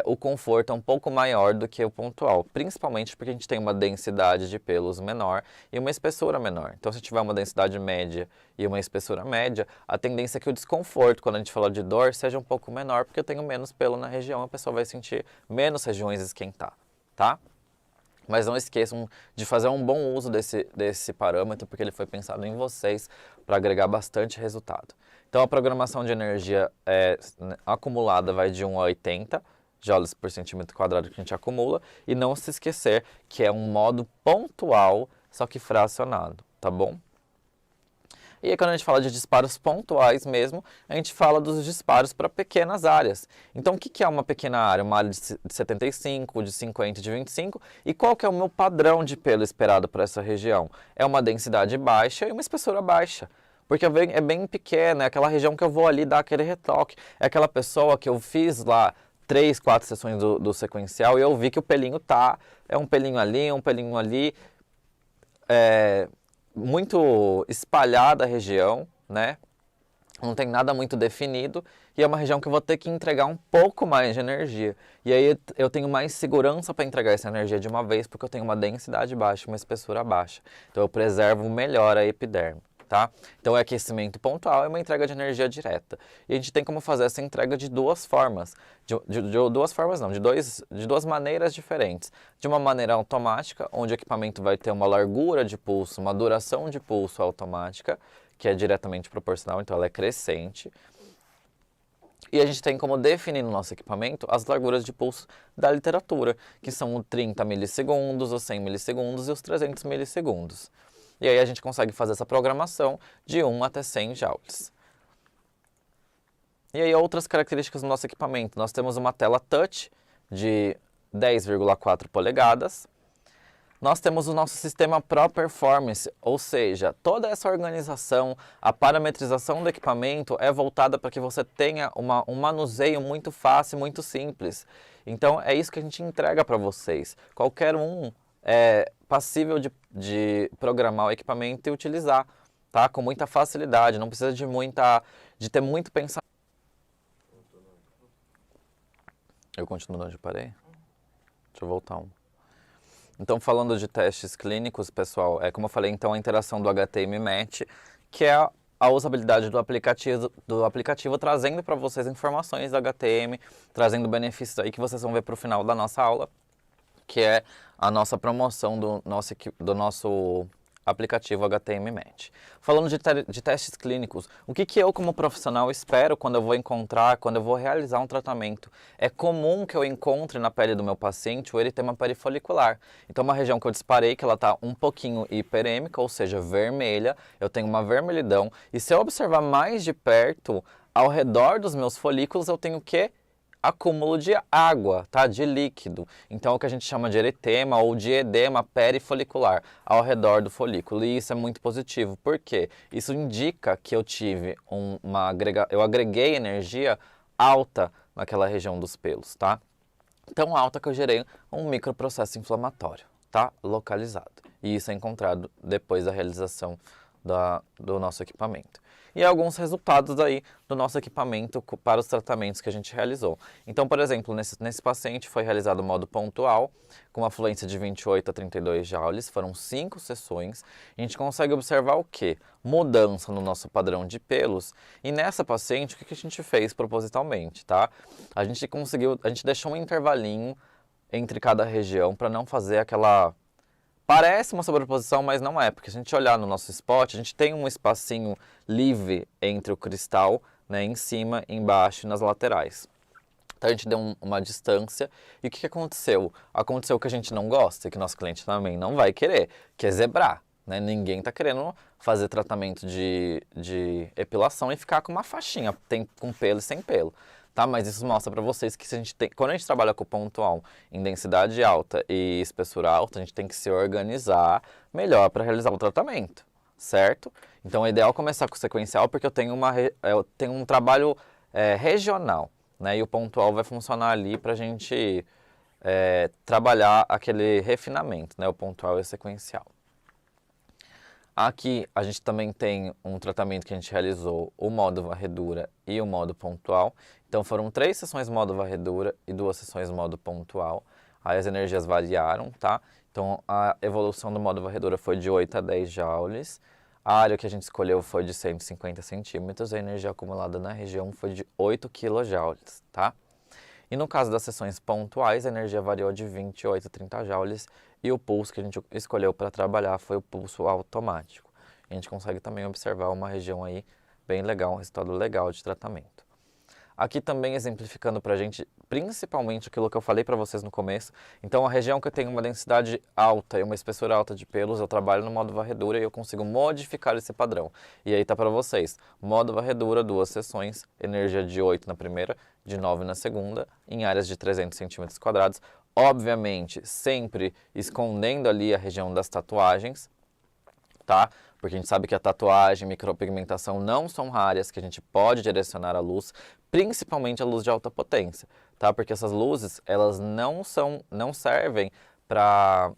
Speaker 1: o conforto é um pouco maior do que o pontual, principalmente porque a gente tem uma densidade de pelos menor e uma espessura menor. Então, se tiver uma densidade média e uma espessura média, a tendência é que o desconforto, quando a gente fala de dor, seja um pouco menor, porque eu tenho menos pelo na região, a pessoa vai sentir menos regiões esquentar, tá? Mas não esqueçam de fazer um bom uso desse parâmetro, porque ele foi pensado em vocês para agregar bastante resultado. Então, a programação de energia acumulada vai de 1 a 80 joules por centímetro quadrado que a gente acumula, e não se esquecer que é um modo pontual, só que fracionado, tá bom? E aí, quando a gente fala de disparos pontuais mesmo, a gente fala dos disparos para pequenas áreas. Então, o que é uma pequena área? Uma área de 75, de 50, de 25, e qual que é o meu padrão de pelo esperado para essa região? É uma densidade baixa e uma espessura baixa. Porque é bem pequena, é aquela região que eu vou ali dar aquele retoque. É aquela pessoa que eu fiz lá 3, 4 sessões do sequencial e eu vi que o pelinho é um pelinho ali, muito espalhada a região, né? Não tem nada muito definido e é uma região que eu vou ter que entregar um pouco mais de energia. E aí eu tenho mais segurança para entregar essa energia de uma vez porque eu tenho uma densidade baixa, uma espessura baixa. Então eu preservo melhor a epiderme. Tá? Então, é aquecimento pontual e uma entrega de energia direta. E a gente tem como fazer essa entrega de duas formas. De duas formas não, de duas maneiras diferentes. De uma maneira automática, onde o equipamento vai ter uma largura de pulso, uma duração de pulso automática, que é diretamente proporcional, então ela é crescente. E a gente tem como definir no nosso equipamento as larguras de pulso da literatura, que são o 30 milissegundos, os 100 milissegundos e os 300 milissegundos. E aí a gente consegue fazer essa programação de 1 até 100 joules. E aí outras características do nosso equipamento. Nós temos uma tela touch de 10,4 polegadas. Nós temos o nosso sistema Pro Performance, ou seja, toda essa organização, a parametrização do equipamento é voltada para que você tenha um manuseio muito fácil, muito simples. Então é isso que a gente entrega para vocês. Qualquer um é passível de programar o equipamento e utilizar, tá? Com muita facilidade, não precisa de ter muito pensamento. Eu continuo onde eu parei? Deixa eu voltar um. Então, falando de testes clínicos, pessoal, como eu falei, então a interação do HT e MMAT, que é a usabilidade do aplicativo trazendo para vocês informações da HTM, trazendo benefícios aí que vocês vão ver para o final da nossa aula, que é a nossa promoção do nosso aplicativo HTM Match. Falando de testes clínicos, o que eu como profissional espero quando eu vou encontrar, quando eu vou realizar um tratamento? É comum que eu encontre na pele do meu paciente o eritema perifolicular. Então uma região que eu disparei que ela está um pouquinho hiperêmica, ou seja, vermelha, eu tenho uma vermelhidão, e se eu observar mais de perto, ao redor dos meus folículos eu tenho o quê? Acúmulo de água, tá? De líquido. Então, é o que a gente chama de eritema ou de edema perifolicular ao redor do folículo. E isso é muito positivo. Por quê? Isso indica que eu tive eu agreguei energia alta naquela região dos pelos, tá? Tão alta que eu gerei um microprocesso inflamatório, tá? Localizado. E isso é encontrado depois da realização do nosso equipamento. E alguns resultados aí do nosso equipamento para os tratamentos que a gente realizou. Então, por exemplo, nesse paciente foi realizado o modo pontual, com uma fluência de 28 a 32 joules, foram 5 sessões. A gente consegue observar o quê? Mudança no nosso padrão de pelos. E nessa paciente, o que a gente fez propositalmente, tá? A gente deixou um intervalinho entre cada região para não fazer aquela... Parece uma sobreposição, mas não é, porque se a gente olhar no nosso spot, a gente tem um espacinho livre entre o cristal, né, em cima, embaixo e nas laterais. Então a gente deu uma distância, e o que aconteceu? Aconteceu o que a gente não gosta, e que o nosso cliente também não vai querer, que é zebrar, né? Ninguém está querendo fazer tratamento de epilação e ficar com uma faixinha, com pelo e sem pelo. Tá? Mas isso mostra para vocês que quando a gente trabalha com pontual em densidade alta e espessura alta, a gente tem que se organizar melhor para realizar o tratamento, certo? Então é ideal começar com o sequencial porque eu tenho um trabalho regional, né? E o pontual vai funcionar ali para a gente trabalhar aquele refinamento, né? O pontual e o sequencial. Aqui a gente também tem um tratamento que a gente realizou, o modo varredura e o modo pontual. Então foram 3 sessões modo varredura e 2 sessões modo pontual. Aí as energias variaram, tá? Então a evolução do modo varredura foi de 8 a 10 joules. A área que a gente escolheu foi de 150 centímetros. A energia acumulada na região foi de 8 quilojoules, tá? E no caso das sessões pontuais, a energia variou de 28 a 30 joules e o pulso que a gente escolheu para trabalhar foi o pulso automático. A gente consegue também observar uma região aí bem legal, um resultado legal de tratamento. Aqui também exemplificando para a gente, principalmente aquilo que eu falei para vocês no começo. Então, a região que eu tenho uma densidade alta e uma espessura alta de pelos, eu trabalho no modo varredura e eu consigo modificar esse padrão. E aí tá para vocês, modo varredura, 2 sessões, energia de 8 na primeira, de 9 na segunda, em áreas de 300 centímetros quadrados. Obviamente, sempre escondendo ali a região das tatuagens, tá? Porque a gente sabe que a tatuagem, micropigmentação não são raras, que a gente pode direcionar a luz, principalmente a luz de alta potência, tá? Porque essas luzes, elas não servem para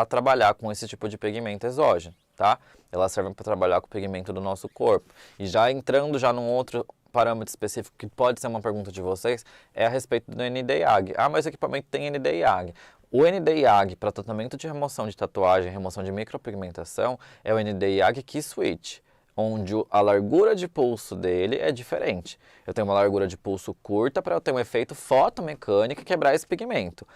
Speaker 1: trabalhar com esse tipo de pigmento exógeno, tá? Elas servem para trabalhar com o pigmento do nosso corpo. E já entrando num outro parâmetro específico que pode ser uma pergunta de vocês, é a respeito do ND-YAG. Ah, mas o equipamento tem ND-YAG. O ND-YAG para tratamento de remoção de tatuagem, remoção de micropigmentação, é o ND-YAG Key Switch, onde a largura de pulso dele é diferente. Eu tenho uma largura de pulso curta para eu ter um efeito fotomecânico e quebrar esse pigmento.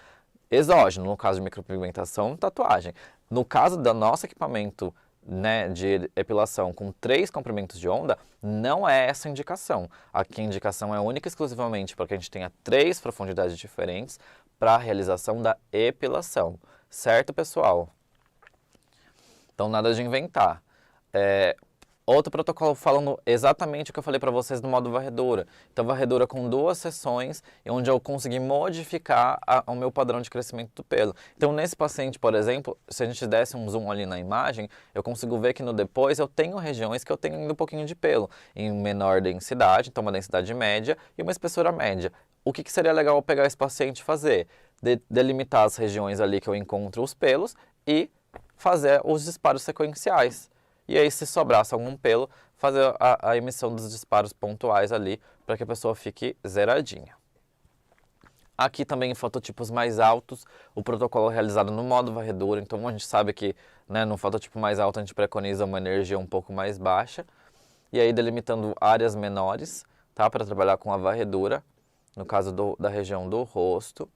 Speaker 1: Exógeno, no caso de micropigmentação, tatuagem. No caso do nosso equipamento, né, de epilação com 3 comprimentos de onda, não é essa a indicação. Aqui a indicação é única e exclusivamente para que a gente tenha 3 profundidades diferentes para a realização da epilação. Certo, pessoal? Então, nada de inventar. Outro protocolo falando exatamente o que eu falei para vocês no modo varredura. Então, varredura com 2 sessões, onde eu consegui modificar o meu padrão de crescimento do pelo. Então, nesse paciente, por exemplo, se a gente desse um zoom ali na imagem, eu consigo ver que no depois eu tenho regiões que eu tenho ainda um pouquinho de pelo, em menor densidade, então uma densidade média e uma espessura média. O que seria legal eu pegar esse paciente e fazer? Delimitar as regiões ali que eu encontro os pelos e fazer os disparos sequenciais. E aí, se sobrasse algum pelo, fazer a emissão dos disparos pontuais ali, para que a pessoa fique zeradinha. Aqui também em fototipos mais altos, o protocolo é realizado no modo varredura. Então, a gente sabe que, né, no fototipo mais alto a gente preconiza uma energia um pouco mais baixa. e aí delimitando áreas menores, tá? Para trabalhar com a varredura, no caso da região do rosto,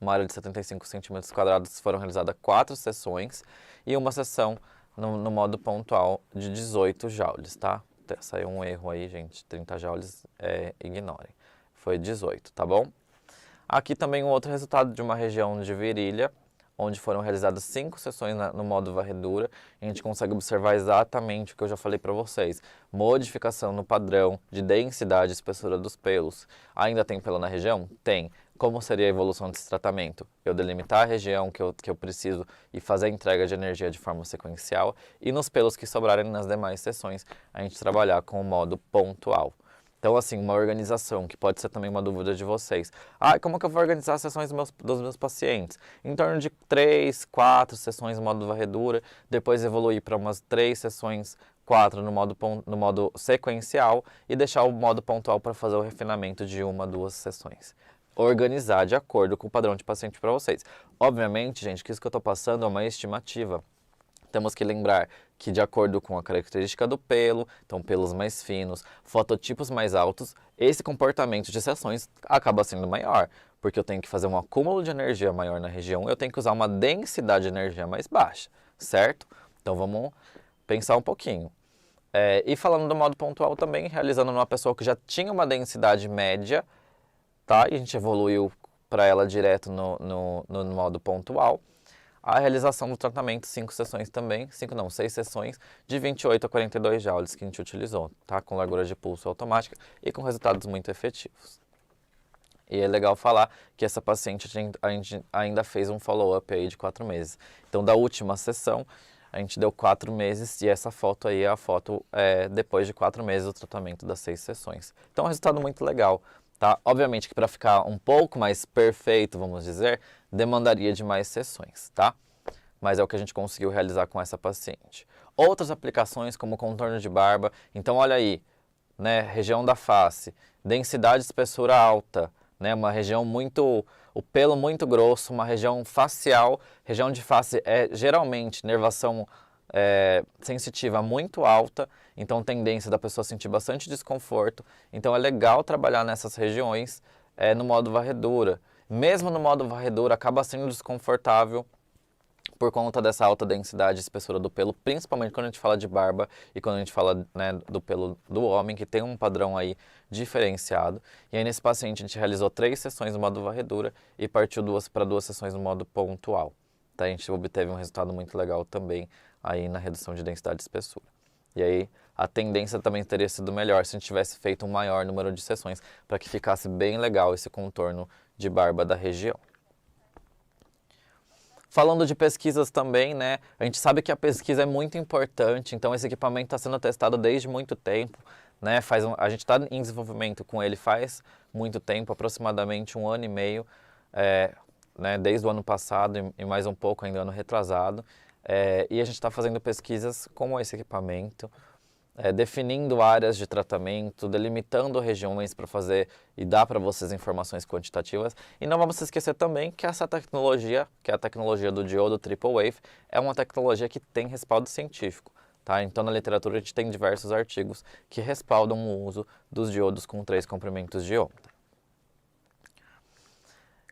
Speaker 1: uma área de 75 centímetros quadrados, foram realizadas 4 sessões e uma sessão no modo pontual de 18 joules, tá? Saiu um erro aí, gente, 30 joules, ignorem. Foi 18, tá bom? Aqui também um outro resultado de uma região de virilha, onde foram realizadas 5 sessões no modo varredura. A gente consegue observar exatamente o que eu já falei para vocês. Modificação no padrão de densidade e espessura dos pelos. Ainda tem pelo na região? Tem. Como seria a evolução desse tratamento? Eu delimitar a região que eu preciso e fazer a entrega de energia de forma sequencial. E nos pelos que sobrarem nas demais sessões, a gente trabalhar com o modo pontual. Então, assim, uma organização, que pode ser também uma dúvida de vocês. Como que eu vou organizar as sessões dos meus pacientes? Em torno de 3, 4 sessões no modo varredura, depois evoluir para umas 3 sessões, 4 no modo sequencial e deixar o modo pontual para fazer o refinamento de 1, 2 sessões. Organizar de acordo com o padrão de paciente para vocês. Obviamente, gente, que isso que eu estou passando é uma estimativa. Temos que lembrar que, de acordo com a característica do pelo, então pelos mais finos, fototipos mais altos, esse comportamento de sessões acaba sendo maior, porque eu tenho que fazer um acúmulo de energia maior na região, eu tenho que usar uma densidade de energia mais baixa, certo? Então vamos pensar um pouquinho. E falando do modo pontual também, realizando numa pessoa que já tinha uma densidade média, tá? E a gente evoluiu para ela direto no modo pontual. A realização do tratamento, 5 sessões também, 6 sessões, de 28 a 42 joules que a gente utilizou, tá? Com largura de pulso automática e com resultados muito efetivos. E é legal falar que essa paciente a gente ainda fez um follow-up aí de 4 meses. Então, da última sessão, a gente deu 4 meses e essa foto aí é a foto depois de 4 meses do tratamento das 6 sessões. Então, é um resultado muito legal. Tá? Obviamente que para ficar um pouco mais perfeito, vamos dizer, demandaria de mais sessões, tá? Mas é o que a gente conseguiu realizar com essa paciente. Outras aplicações como contorno de barba, então olha aí, né, região da face, densidade e espessura alta, né, uma região o pelo muito grosso, uma região facial, região de face geralmente nervação sensitiva muito alta, então tendência da pessoa sentir bastante desconforto. Então é legal trabalhar nessas regiões no modo varredura. Mesmo no modo varredura acaba sendo desconfortável por conta dessa alta densidade e espessura do pelo, principalmente quando a gente fala de barba e quando a gente fala, né, do pelo do homem, que tem um padrão aí diferenciado. E aí nesse paciente a gente realizou 3 sessões no modo varredura e partiu para 2 sessões no modo pontual. Tá? A gente obteve um resultado muito legal também aí na redução de densidade e espessura. E aí a tendência também teria sido melhor se a gente tivesse feito um maior número de sessões para que ficasse bem legal esse contorno de barba da região. Falando de pesquisas também, né, a gente sabe que a pesquisa é muito importante, então esse equipamento está sendo testado desde muito tempo, né, a gente está em desenvolvimento com ele faz muito tempo, aproximadamente 1 ano e meio, né, desde o ano passado e mais um pouco ainda ano retrasado, e a gente está fazendo pesquisas com esse equipamento, definindo áreas de tratamento, delimitando regiões para fazer e dar para vocês informações quantitativas. E não vamos esquecer também que essa tecnologia, que é a tecnologia do diodo Triple Wave, é uma tecnologia que tem respaldo científico. Tá? Então, na literatura, a gente tem diversos artigos que respaldam o uso dos diodos com 3 comprimentos de onda.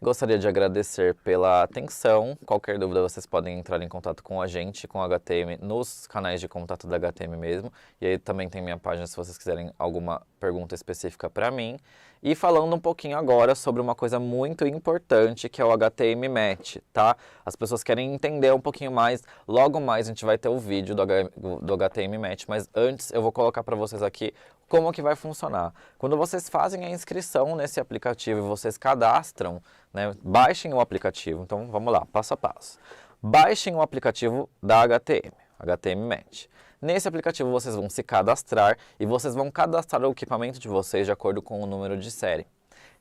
Speaker 1: Gostaria de agradecer pela atenção. Qualquer dúvida vocês podem entrar em contato com a gente, com a HTM, nos canais de contato da HTM mesmo. E aí também tem minha página se vocês quiserem alguma pergunta específica para mim. E falando um pouquinho agora sobre uma coisa muito importante que é o HTM Match, tá? As pessoas querem entender um pouquinho mais, logo mais a gente vai ter o vídeo do HTM Match, mas antes eu vou colocar para vocês aqui como que vai funcionar. Quando vocês fazem a inscrição nesse aplicativo e vocês cadastram, né, baixem o aplicativo. Então vamos lá, passo a passo. Baixem o aplicativo da HTM Match. Nesse aplicativo vocês vão se cadastrar e vocês vão cadastrar o equipamento de vocês de acordo com o número de série.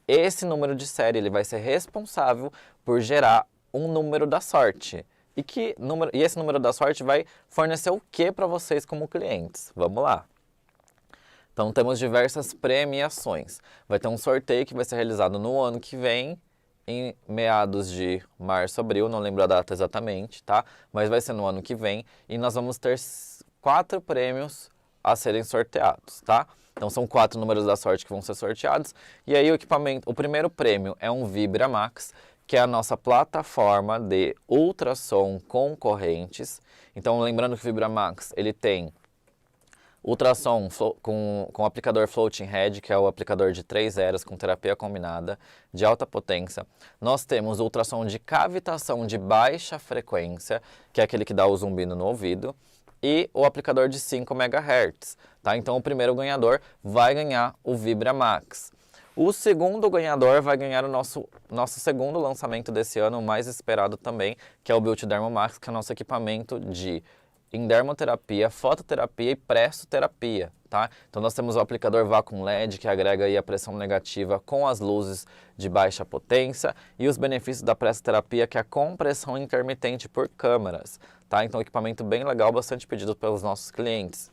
Speaker 1: Esse número de série ele vai ser responsável por gerar um número da sorte. E esse número da sorte vai fornecer o que para vocês como clientes? Vamos lá. Então temos diversas premiações. Vai ter um sorteio que vai ser realizado no ano que vem, em meados de março, abril, não lembro a data exatamente, tá? Mas vai ser no ano que vem e nós vamos ter 4 prêmios a serem sorteados, tá? Então são 4 números da sorte que vão ser sorteados. E aí o primeiro prêmio é um Vibra Max, que é a nossa plataforma de ultrassom com correntes. Então lembrando que o Vibra Max, ele tem ultrassom com aplicador Floating Head, que é o aplicador de 3 eras com terapia combinada de alta potência. Nós temos ultrassom de cavitação de baixa frequência, que é aquele que dá o zumbido no ouvido, e o aplicador de 5 MHz. Tá? Então o primeiro ganhador vai ganhar o Vibra Max. O segundo ganhador vai ganhar o nosso segundo lançamento desse ano, o mais esperado também, que é o Beauty Dermo Max, que é o nosso equipamento em dermoterapia, fototerapia e pressoterapia, tá? Então nós temos o aplicador Vacuum LED, que agrega aí a pressão negativa com as luzes de baixa potência, e os benefícios da pressoterapia, que é a compressão intermitente por câmaras, tá? Então equipamento bem legal, bastante pedido pelos nossos clientes.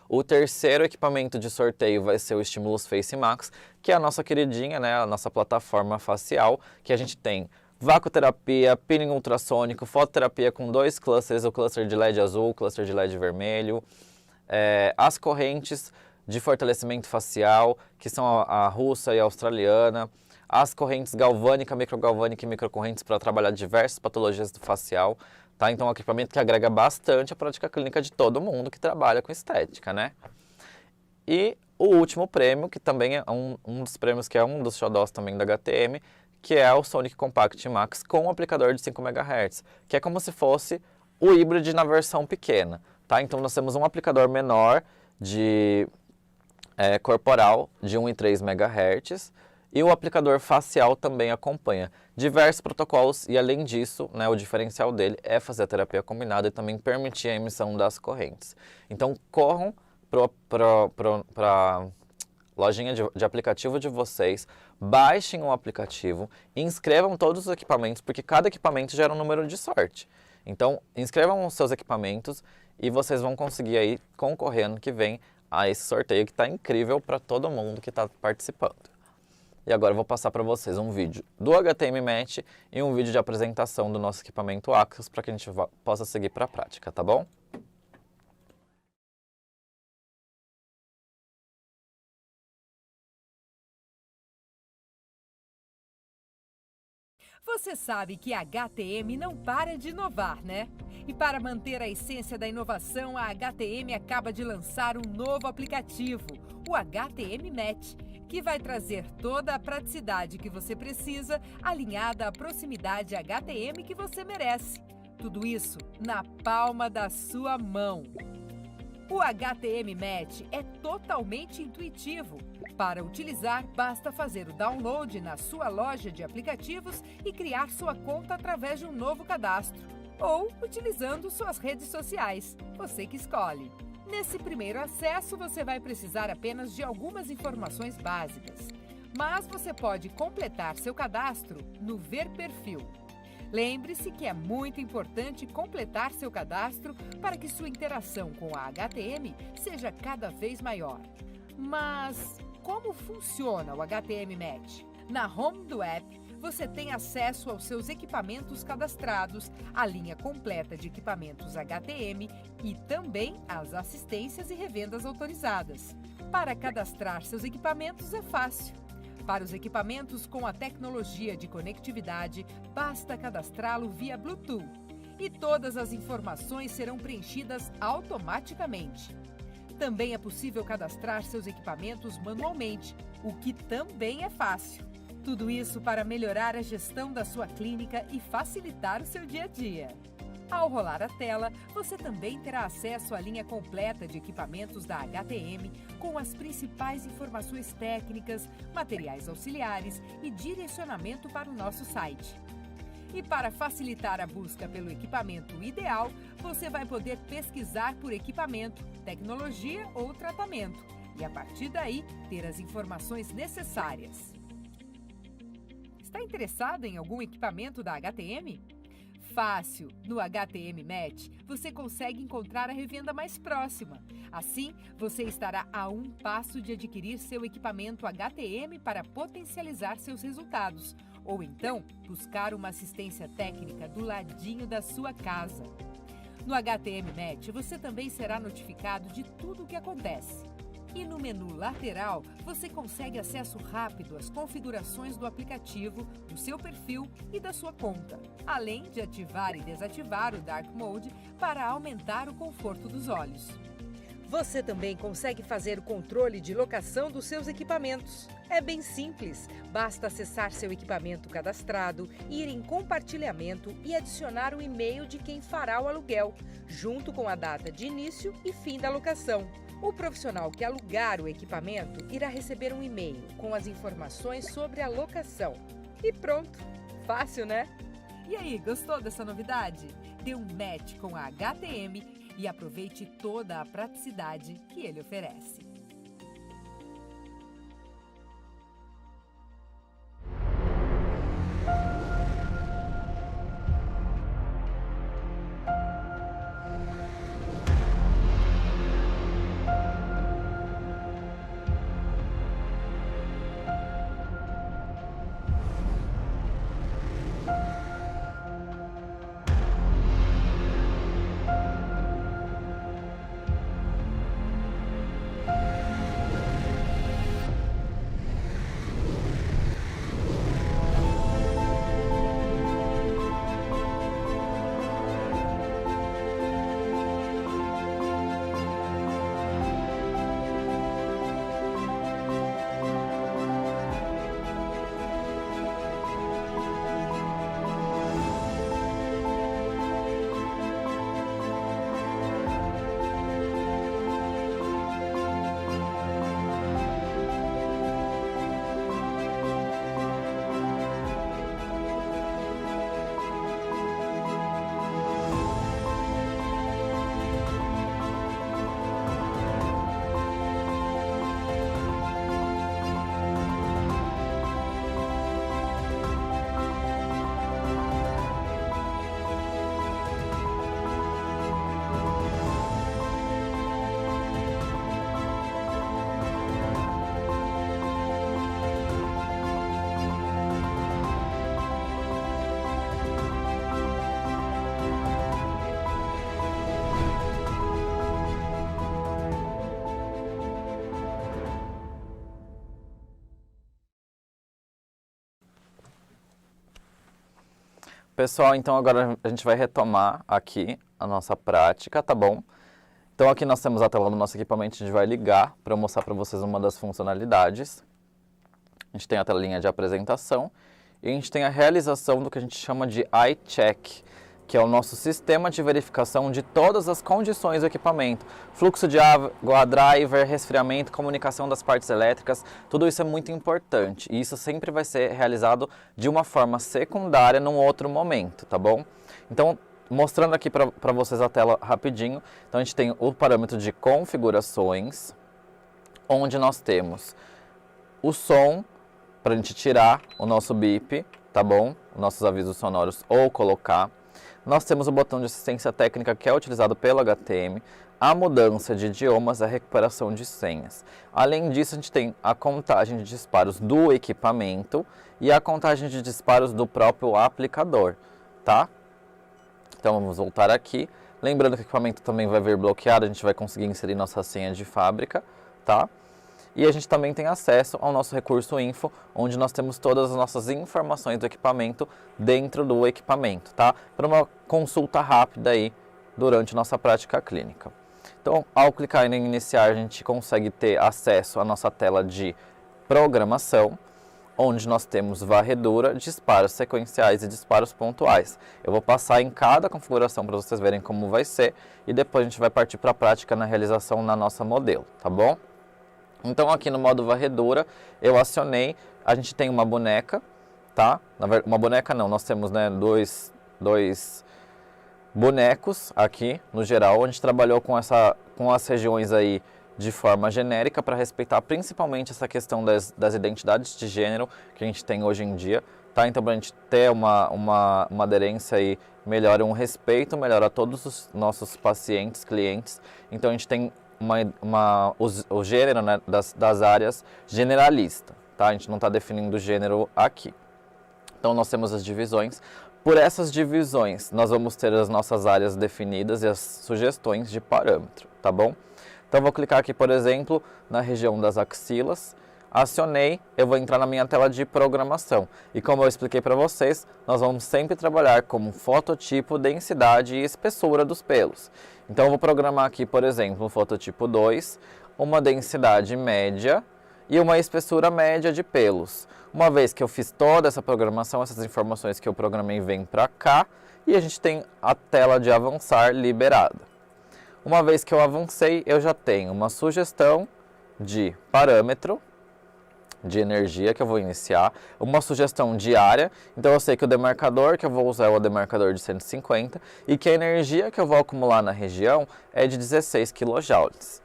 Speaker 1: O terceiro equipamento de sorteio vai ser o Stimulus Face Max, que é a nossa queridinha, né, a nossa plataforma facial, que a gente tem vacuoterapia, peeling ultrassônico, fototerapia com 2 clusters, o cluster de LED azul, o cluster de LED vermelho, as correntes de fortalecimento facial, que são a russa e a australiana, as correntes galvânica, microgalvânica e microcorrentes para trabalhar diversas patologias do facial, tá? Então é um equipamento que agrega bastante a prática clínica de todo mundo que trabalha com estética, né? E o último prêmio, que também é um dos prêmios que é um dos xodós também da HTM, que é o Sonic Compact Max com um aplicador de 5 MHz, que é como se fosse o híbrido na versão pequena, tá? Então nós temos um aplicador menor de corporal de 1,3 MHz e o aplicador facial também acompanha diversos protocolos e além disso, né, o diferencial dele é fazer a terapia combinada e também permitir a emissão das correntes. Então corram para lojinha de aplicativo de vocês, baixem o aplicativo, inscrevam todos os equipamentos, porque cada equipamento gera um número de sorte. Então, inscrevam os seus equipamentos e vocês vão conseguir aí concorrer ano que vem a esse sorteio que está incrível para todo mundo que está participando. E agora eu vou passar para vocês um vídeo do HTM Match e um vídeo de apresentação do nosso equipamento Axios para que a gente possa seguir para a prática, tá bom?
Speaker 2: Você sabe que a HTM não para de inovar, né? E para manter a essência da inovação, a HTM acaba de lançar um novo aplicativo, o HTM Match, que vai trazer toda a praticidade que você precisa, alinhada à proximidade HTM que você merece. Tudo isso na palma da sua mão. O HTM Match é totalmente intuitivo. Para utilizar, basta fazer o download na sua loja de aplicativos e criar sua conta através de um novo cadastro. Ou utilizando suas redes sociais, você que escolhe. Nesse primeiro acesso, você vai precisar apenas de algumas informações básicas. Mas você pode completar seu cadastro no Ver Perfil. Lembre-se que é muito importante completar seu cadastro para que sua interação com a HTM seja cada vez maior. Mas como funciona o HTM Match? Na home do app, você tem acesso aos seus equipamentos cadastrados, a linha completa de equipamentos HTM e também as assistências e revendas autorizadas. Para cadastrar seus equipamentos é fácil. Para os equipamentos com a tecnologia de conectividade, basta cadastrá-lo via Bluetooth e todas as informações serão preenchidas automaticamente. Também é possível cadastrar seus equipamentos manualmente, o que também é fácil. Tudo isso para melhorar a gestão da sua clínica e facilitar o seu dia a dia. Ao rolar a tela, você também terá acesso à linha completa de equipamentos da HTM, com as principais informações técnicas, materiais auxiliares e direcionamento para o nosso site. E para facilitar a busca pelo equipamento ideal, você vai poder pesquisar por equipamento, tecnologia ou tratamento, e a partir daí ter as informações necessárias. Está interessado em algum equipamento da HTM? Fácil! No HTM Match, você consegue encontrar a revenda mais próxima. Assim, você estará a um passo de adquirir seu equipamento HTM para potencializar seus resultados, ou então buscar uma assistência técnica do ladinho da sua casa. No HTM Match, você também será notificado de tudo o que acontece. E no menu lateral, você consegue acesso rápido às configurações do aplicativo, do seu perfil e da sua conta, além de ativar e desativar o Dark Mode para aumentar o conforto dos olhos. Você também consegue fazer o controle de locação dos seus equipamentos. É bem simples, basta acessar seu equipamento cadastrado, ir em compartilhamento e adicionar o e-mail de quem fará o aluguel, junto com a data de início e fim da locação. O profissional que alugar o equipamento irá receber um e-mail com as informações sobre a locação. E pronto! Fácil, né? E aí, gostou dessa novidade? Dê um match com a HTM e aproveite toda a praticidade que ele oferece.
Speaker 1: Pessoal, então agora a gente vai retomar aqui a nossa prática, tá bom? Então aqui nós temos a tela do nosso equipamento, a gente vai ligar para eu mostrar para vocês uma das funcionalidades. A gente tem a telinha de apresentação e a gente tem a realização do que a gente chama de Eye Check, que é o nosso sistema de verificação de todas as condições do equipamento. Fluxo de água, driver, resfriamento, comunicação das partes elétricas, tudo isso é muito importante. E isso sempre vai ser realizado de uma forma secundária num outro momento, tá bom? Então, mostrando aqui para vocês a tela rapidinho. Então, a gente tem o parâmetro de configurações, onde nós temos o som, para a gente tirar o nosso bip, tá bom? Os nossos avisos sonoros ou colocar. Nós temos o botão de assistência técnica que é utilizado pelo HTM, a mudança de idiomas, a recuperação de senhas. Além disso, a gente tem a contagem de disparos do equipamento e a contagem de disparos do próprio aplicador, tá? Então vamos voltar aqui. Lembrando que o equipamento também vai vir bloqueado, a gente vai conseguir inserir nossa senha de fábrica, tá? E a gente também tem acesso ao nosso recurso info, onde nós temos todas as nossas informações do equipamento dentro do equipamento, tá? Para uma consulta rápida aí durante nossa prática clínica. Então, ao clicar em iniciar, a gente consegue ter acesso à nossa tela de programação, onde nós temos varredura, disparos sequenciais e disparos pontuais. Eu vou passar em cada configuração para vocês verem como vai ser e depois a gente vai partir para a prática na realização na nossa modelo, tá bom? Então aqui no modo varredura eu acionei, a gente tem uma boneca, tá? Uma boneca não, nós temos, né, dois bonecos aqui no geral. A gente trabalhou com as regiões aí de forma genérica para respeitar principalmente essa questão das identidades de gênero que a gente tem hoje em dia, tá? Então para a gente ter uma aderência aí melhor, um respeito melhor a todos os nossos pacientes, clientes. Então a gente tem o gênero, né, das áreas generalista, tá? A gente não está definindo o gênero aqui. Então nós temos as divisões. Por essas divisões, nós vamos ter as nossas áreas definidas e as sugestões de parâmetro, tá bom? Então, vou clicar aqui, por exemplo, na região das axilas. Acionei, eu vou entrar na minha tela de programação. E como eu expliquei para vocês, nós vamos sempre trabalhar como fototipo, densidade e espessura dos pelos. Então, eu vou programar aqui, por exemplo, no fototipo 2, uma densidade média e uma espessura média de pelos. Uma vez que eu fiz toda essa programação, essas informações que eu programei vêm para cá e a gente tem a tela de avançar liberada. Uma vez que eu avancei, eu já tenho uma sugestão de parâmetro, de energia que eu vou iniciar, uma sugestão de área, então eu sei que o demarcador que eu vou usar é o demarcador de 150 e que a energia que eu vou acumular na região é de 16 kJ.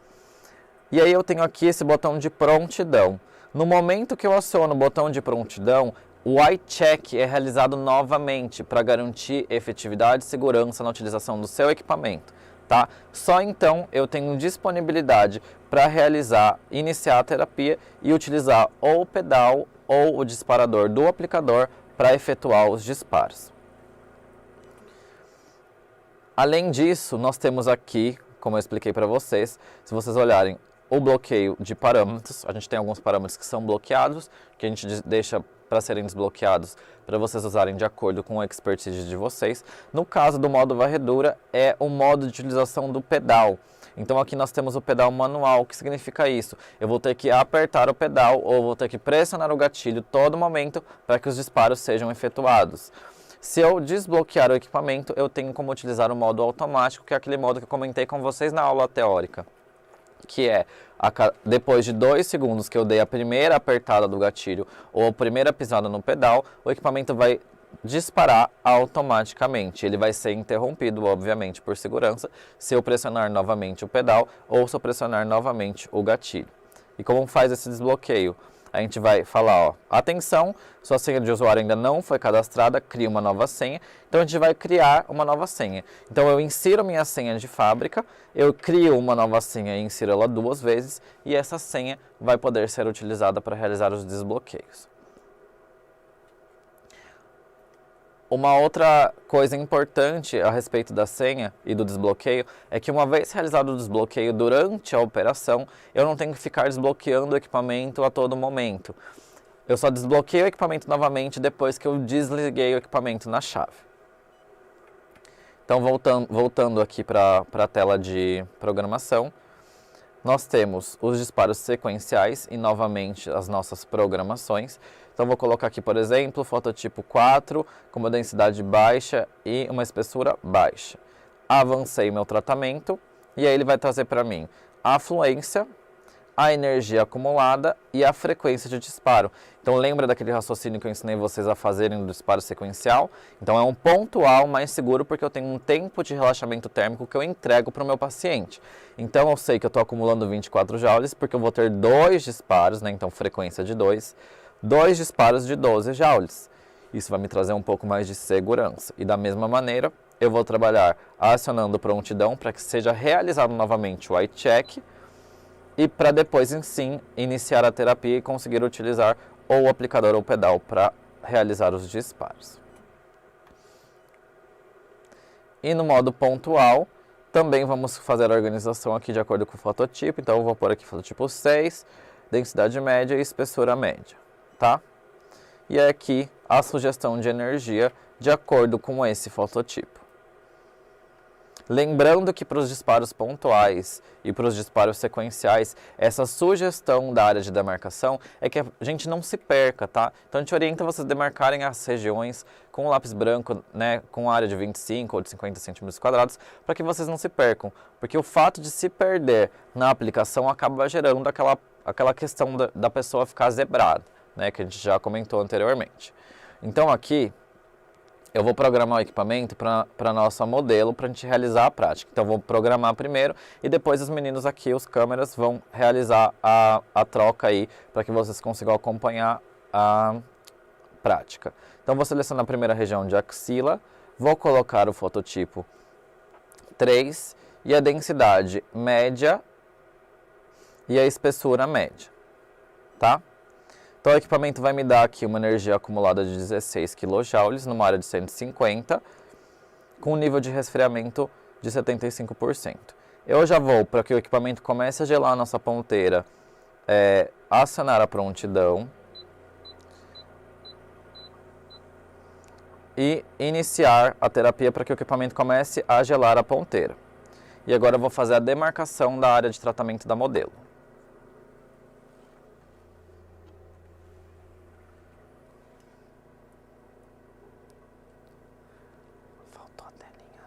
Speaker 1: E aí eu tenho aqui esse botão de prontidão. No momento que eu aciono o botão de prontidão, o iCheck é realizado novamente para garantir efetividade e segurança na utilização do seu equipamento. Tá? Só então eu tenho disponibilidade para iniciar a terapia e utilizar ou o pedal ou o disparador do aplicador para efetuar os disparos. Além disso, nós temos aqui, como eu expliquei para vocês, se vocês olharem o bloqueio de parâmetros, a gente tem alguns parâmetros que são bloqueados, que a gente deixa para serem desbloqueados para vocês usarem de acordo com a expertise de vocês. No caso do modo varredura, é o modo de utilização do pedal. Então aqui nós temos o pedal manual. O que significa isso? Eu vou ter que apertar o pedal ou vou ter que pressionar o gatilho todo momento para que os disparos sejam efetuados. Se eu desbloquear o equipamento, eu tenho como utilizar o modo automático, que é aquele modo que eu comentei com vocês na aula teórica, que é depois de 2 segundos que eu dei a primeira apertada do gatilho ou a primeira pisada no pedal, o equipamento vai disparar automaticamente. Ele vai ser interrompido, obviamente, por segurança, se eu pressionar novamente o pedal ou se eu pressionar novamente o gatilho. E como faz esse desbloqueio? A gente vai falar, ó, atenção, sua senha de usuário ainda não foi cadastrada, cria uma nova senha. Então a gente vai criar uma nova senha. Então eu insiro minha senha de fábrica, eu crio uma nova senha e insiro ela 2 vezes e essa senha vai poder ser utilizada para realizar os desbloqueios. Uma outra coisa importante a respeito da senha e do desbloqueio é que uma vez realizado o desbloqueio durante a operação, eu não tenho que ficar desbloqueando o equipamento a todo momento. Eu só desbloqueio o equipamento novamente depois que eu desliguei o equipamento na chave. Então, voltando aqui para a tela de programação, nós temos os disparos sequenciais e novamente as nossas programações. Então, vou colocar aqui, por exemplo, fototipo 4, com uma densidade baixa e uma espessura baixa. Avancei meu tratamento e aí ele vai trazer para mim a fluência, a energia acumulada e a frequência de disparo. Então, lembra daquele raciocínio que eu ensinei vocês a fazerem no disparo sequencial? Então, é um pontual mais seguro porque eu tenho um tempo de relaxamento térmico que eu entrego para o meu paciente. Então, eu sei que eu estou acumulando 24 joules porque eu vou ter 2 disparos, né? Então, frequência de 2 disparos de 12 joules. Isso vai me trazer um pouco mais de segurança. E da mesma maneira, eu vou trabalhar acionando prontidão para que seja realizado novamente o iCheck e para depois, sim, iniciar a terapia e conseguir utilizar ou o aplicador ou o pedal para realizar os disparos. E no modo pontual, também vamos fazer a organização aqui de acordo com o fototipo. Então, eu vou pôr aqui fototipo 6, densidade média e espessura média. Tá? E aqui a sugestão de energia de acordo com esse fototipo. Lembrando que para os disparos pontuais e para os disparos sequenciais, essa sugestão da área de demarcação é que a gente não se perca, tá? Então a gente orienta vocês a demarcarem as regiões com o lápis branco, né, com área de 25 ou de 50 centímetros quadrados, para que vocês não se percam. Porque o fato de se perder na aplicação acaba gerando aquela questão da pessoa ficar zebrada, né, que a gente já comentou anteriormente. Então aqui eu vou programar o equipamento para nosso modelo, para a gente realizar a prática. Então, eu vou programar primeiro e depois os meninos aqui, os câmeras, vão realizar a troca aí, para que vocês consigam acompanhar a prática. Então, vou selecionar a primeira região de axila, vou colocar o fototipo 3 e a densidade média e a espessura média, tá? Então o equipamento vai me dar aqui uma energia acumulada de 16 kJ numa área de 150, com um nível de resfriamento de 75%. Eu já vou, para que o equipamento comece a gelar a nossa ponteira, acionar a prontidão e iniciar a terapia para que o equipamento comece a gelar a ponteira. E agora eu vou fazer a demarcação da área de tratamento da modelo. Faltou a telinha.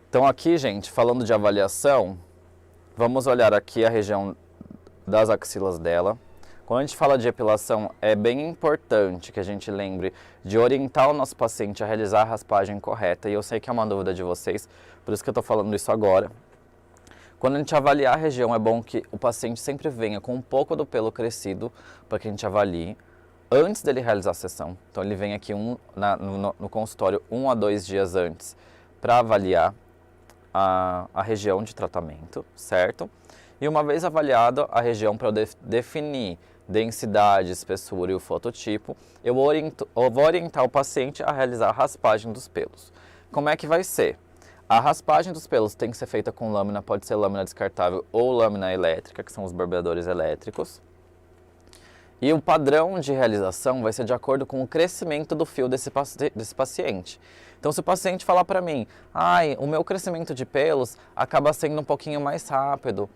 Speaker 1: Então aqui, gente, falando de avaliação, vamos olhar aqui a região das axilas dela. Quando a gente fala de epilação, é bem importante que a gente lembre de orientar o nosso paciente a realizar a raspagem correta. E eu sei que é uma dúvida de vocês, por isso que eu estou falando isso agora. Quando a gente avaliar a região, é bom que o paciente sempre venha com um pouco do pelo crescido para que a gente avalie antes dele realizar a sessão. Então ele vem aqui no consultório 1 a 2 dias antes para avaliar a região de tratamento, certo? E uma vez avaliada a região para eu definir densidade, espessura e o fototipo, eu vou orientar o paciente a realizar a raspagem dos pelos. Como é que vai ser? A raspagem dos pelos tem que ser feita com lâmina, pode ser lâmina descartável ou lâmina elétrica, que são os barbeadores elétricos. E o padrão de realização vai ser de acordo com o crescimento do fio desse paciente. Então, se o paciente falar para mim, o meu crescimento de pelos acaba sendo um pouquinho mais rápido,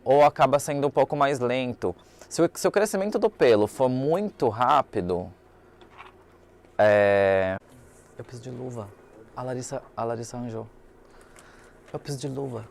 Speaker 1: ou acaba sendo um pouco mais lento. Se o crescimento do pelo for muito rápido, eu preciso de luva. A Larissa arranjou. Eu preciso de luva.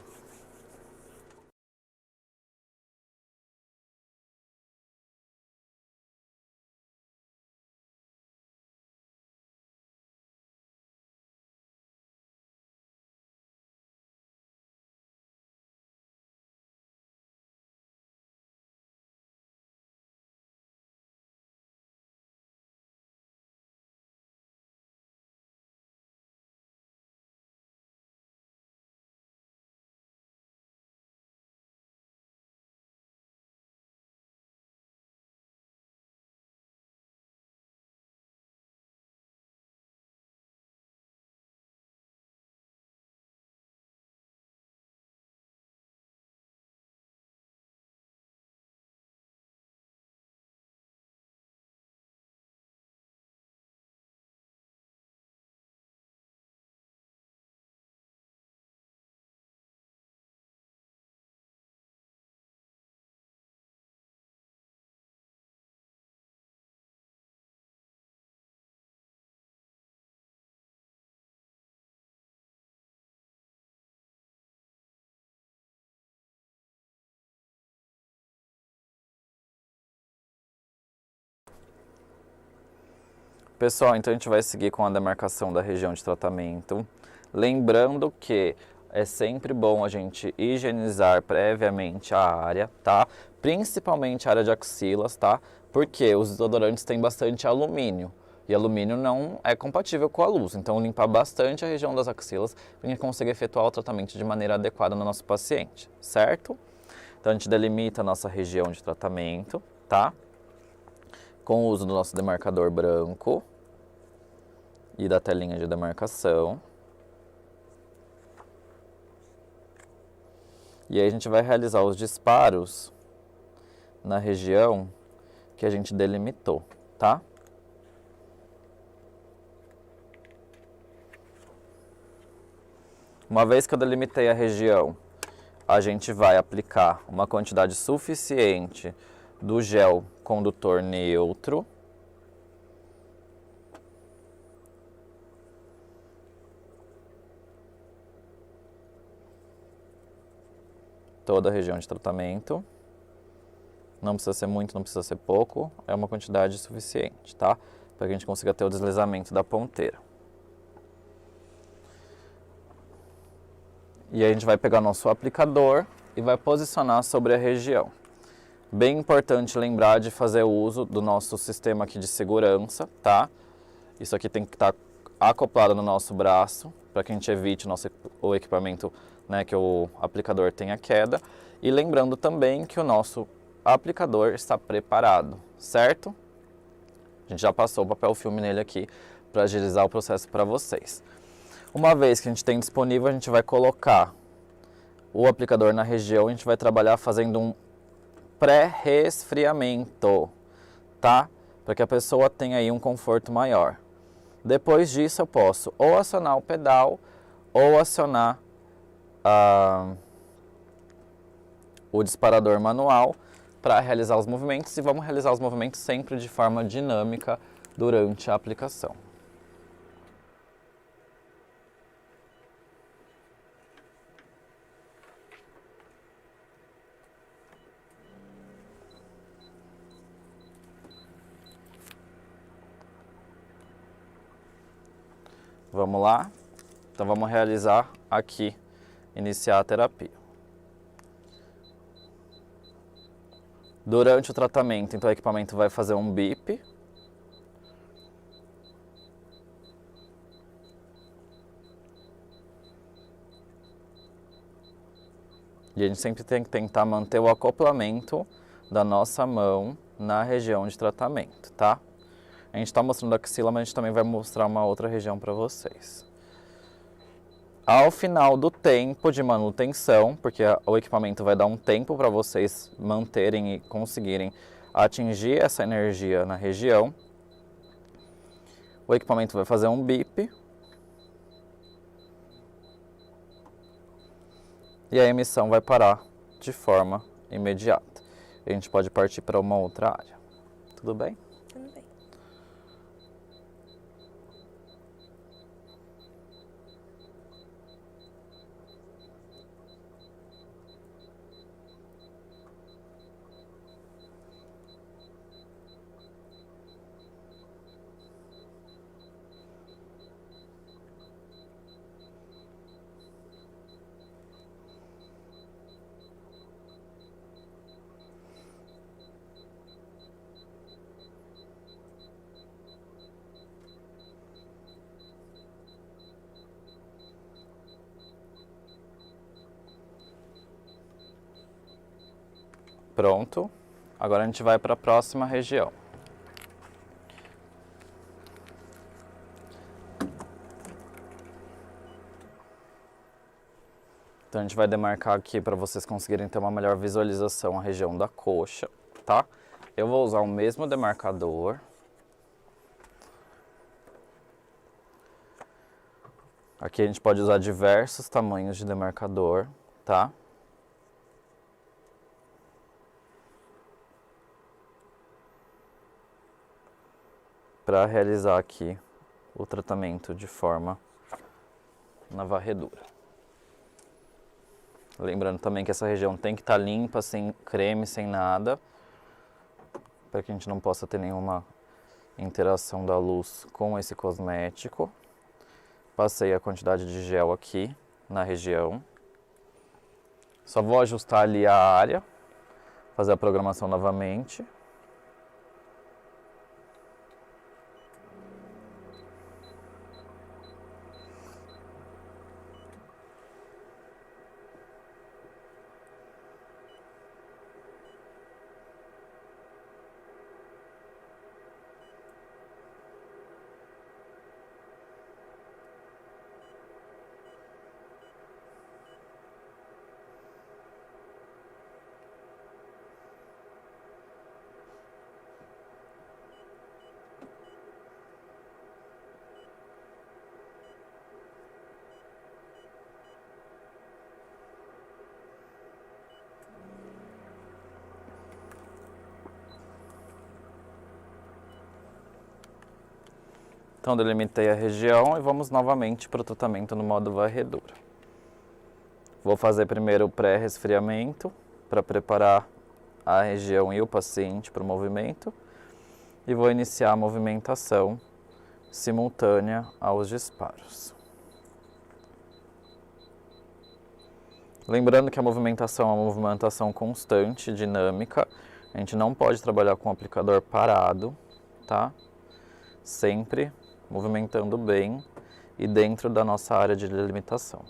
Speaker 1: Pessoal, então a gente vai seguir com a demarcação da região de tratamento. Lembrando que é sempre bom a gente higienizar previamente a área, tá? Principalmente a área de axilas, tá? Porque os desodorantes têm bastante alumínio. E alumínio não é compatível com a luz. Então, limpar bastante a região das axilas para a gente conseguir efetuar o tratamento de maneira adequada no nosso paciente, certo? Então, a gente delimita a nossa região de tratamento, tá? Com o uso do nosso demarcador branco e da telinha de demarcação. E aí a gente vai realizar os disparos na região que a gente delimitou, tá? Uma vez que eu delimitei a região, a gente vai aplicar uma quantidade suficiente do gel condutor neutro. Toda a região de tratamento. Não precisa ser muito, não precisa ser pouco. É uma quantidade suficiente, tá? Para que a gente consiga ter o deslizamento da ponteira. E aí a gente vai pegar nosso aplicador e vai posicionar sobre a região. Bem importante lembrar de fazer uso do nosso sistema aqui de segurança, tá? Isso aqui tem que estar acoplada no nosso braço, para que a gente evite o equipamento, né, que o aplicador tenha queda. E lembrando também que o nosso aplicador está preparado, certo? A gente já passou o papel filme nele aqui para agilizar o processo para vocês. Uma vez que a gente tem disponível, a gente vai colocar o aplicador na região, a gente vai trabalhar fazendo um pré-resfriamento, tá? Para que a pessoa tenha aí um conforto maior. Depois disso eu posso ou acionar o pedal ou acionar o disparador manual para realizar os movimentos, e vamos realizar os movimentos sempre de forma dinâmica durante a aplicação. Vamos lá? Então vamos realizar aqui, iniciar a terapia. Durante o tratamento, então o equipamento vai fazer um bip. E a gente sempre tem que tentar manter o acoplamento da nossa mão na região de tratamento, tá? A gente está mostrando a axila, mas a gente também vai mostrar uma outra região para vocês. Ao final do tempo de manutenção, porque o equipamento vai dar um tempo para vocês manterem e conseguirem atingir essa energia na região, o equipamento vai fazer um bip. E a emissão vai parar de forma imediata. A gente pode partir para uma outra área. Tudo bem?
Speaker 3: Tudo bem.
Speaker 1: Pronto. Agora a gente vai para a próxima região. Então a gente vai demarcar aqui para vocês conseguirem ter uma melhor visualização a região da coxa, tá? Eu vou usar o mesmo demarcador. Aqui a gente pode usar diversos tamanhos de demarcador, tá? Para realizar aqui o tratamento de forma na varredura. Lembrando também que essa região tem que estar limpa, sem creme, sem nada, para que a gente não possa ter nenhuma interação da luz com esse cosmético. Passei a quantidade de gel aqui na região. Só vou ajustar ali a área, fazer a programação novamente. Então delimitei a região e vamos novamente para o tratamento no modo varredura. Vou fazer primeiro o pré-resfriamento para preparar a região e o paciente para o movimento e vou iniciar a movimentação simultânea aos disparos. Lembrando que a movimentação é uma movimentação constante, dinâmica. A gente não pode trabalhar com o aplicador parado, tá? Sempre movimentando bem e dentro da nossa área de delimitação.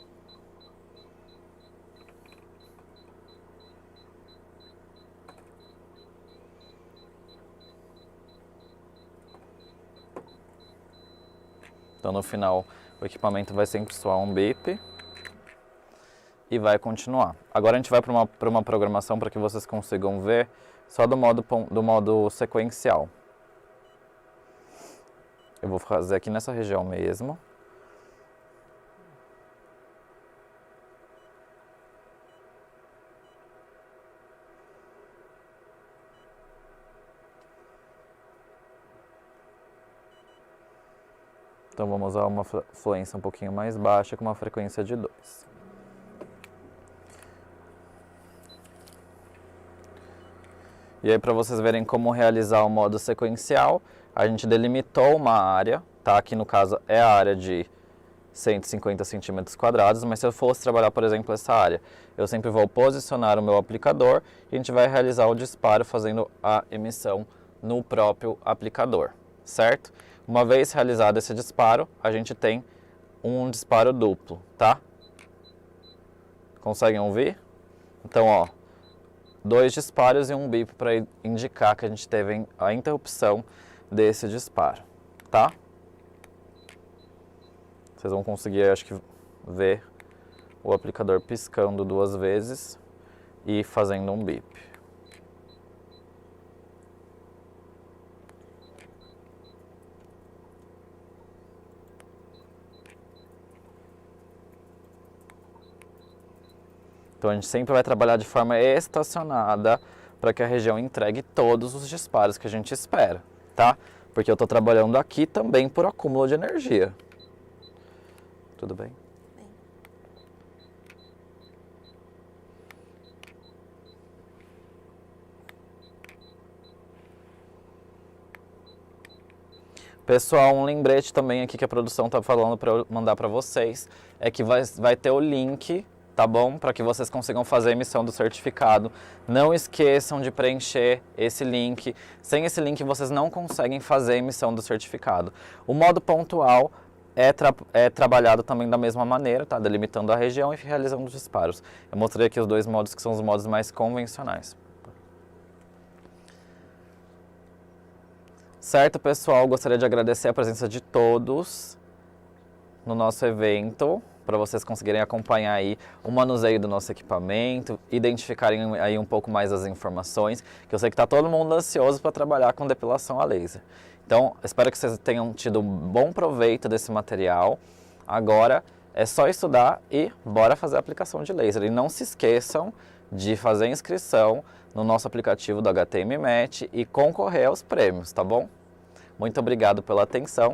Speaker 1: Então no final o equipamento vai sempre soar um bip e vai continuar. Agora a gente vai para uma programação para que vocês consigam ver só do modo sequencial. Eu vou fazer aqui nessa região mesmo. Então vamos usar uma fluência um pouquinho mais baixa com uma frequência de 2. E aí para vocês verem como realizar o modo sequencial, a gente delimitou uma área, tá? Aqui no caso é a área de 150 centímetros quadrados, mas se eu fosse trabalhar, por exemplo, essa área, eu sempre vou posicionar o meu aplicador e a gente vai realizar o disparo fazendo a emissão no próprio aplicador, certo? Uma vez realizado esse disparo, a gente tem um disparo duplo, tá? Conseguem ouvir? Então, ó, 2 disparos e um bip para indicar que a gente teve a interrupção desse disparo, tá? Vocês vão conseguir, acho que, ver o aplicador piscando 2 vezes e fazendo um bip. Então a gente sempre vai trabalhar de forma estacionada para que a região entregue todos os disparos que a gente espera, tá? Porque eu estou trabalhando aqui também por acúmulo de energia. Tudo bem?
Speaker 3: Bem.
Speaker 1: Pessoal, um lembrete também aqui que a produção está falando para eu mandar para vocês é que vai ter o link, tá bom? Para que vocês consigam fazer a emissão do certificado. Não esqueçam de preencher esse link. Sem esse link vocês não conseguem fazer a emissão do certificado. O modo pontual é trabalhado também da mesma maneira, tá? Delimitando a região e realizando os disparos. Eu mostrei aqui os 2 modos que são os modos mais convencionais. Certo, pessoal? Gostaria de agradecer a presença de todos no nosso evento, para vocês conseguirem acompanhar aí o manuseio do nosso equipamento, identificarem aí um pouco mais as informações, que eu sei que está todo mundo ansioso para trabalhar com depilação a laser. Então, espero que vocês tenham tido um bom proveito desse material. Agora é só estudar e bora fazer a aplicação de laser. E não se esqueçam de fazer a inscrição no nosso aplicativo do HTM Match e concorrer aos prêmios, tá bom? Muito obrigado pela atenção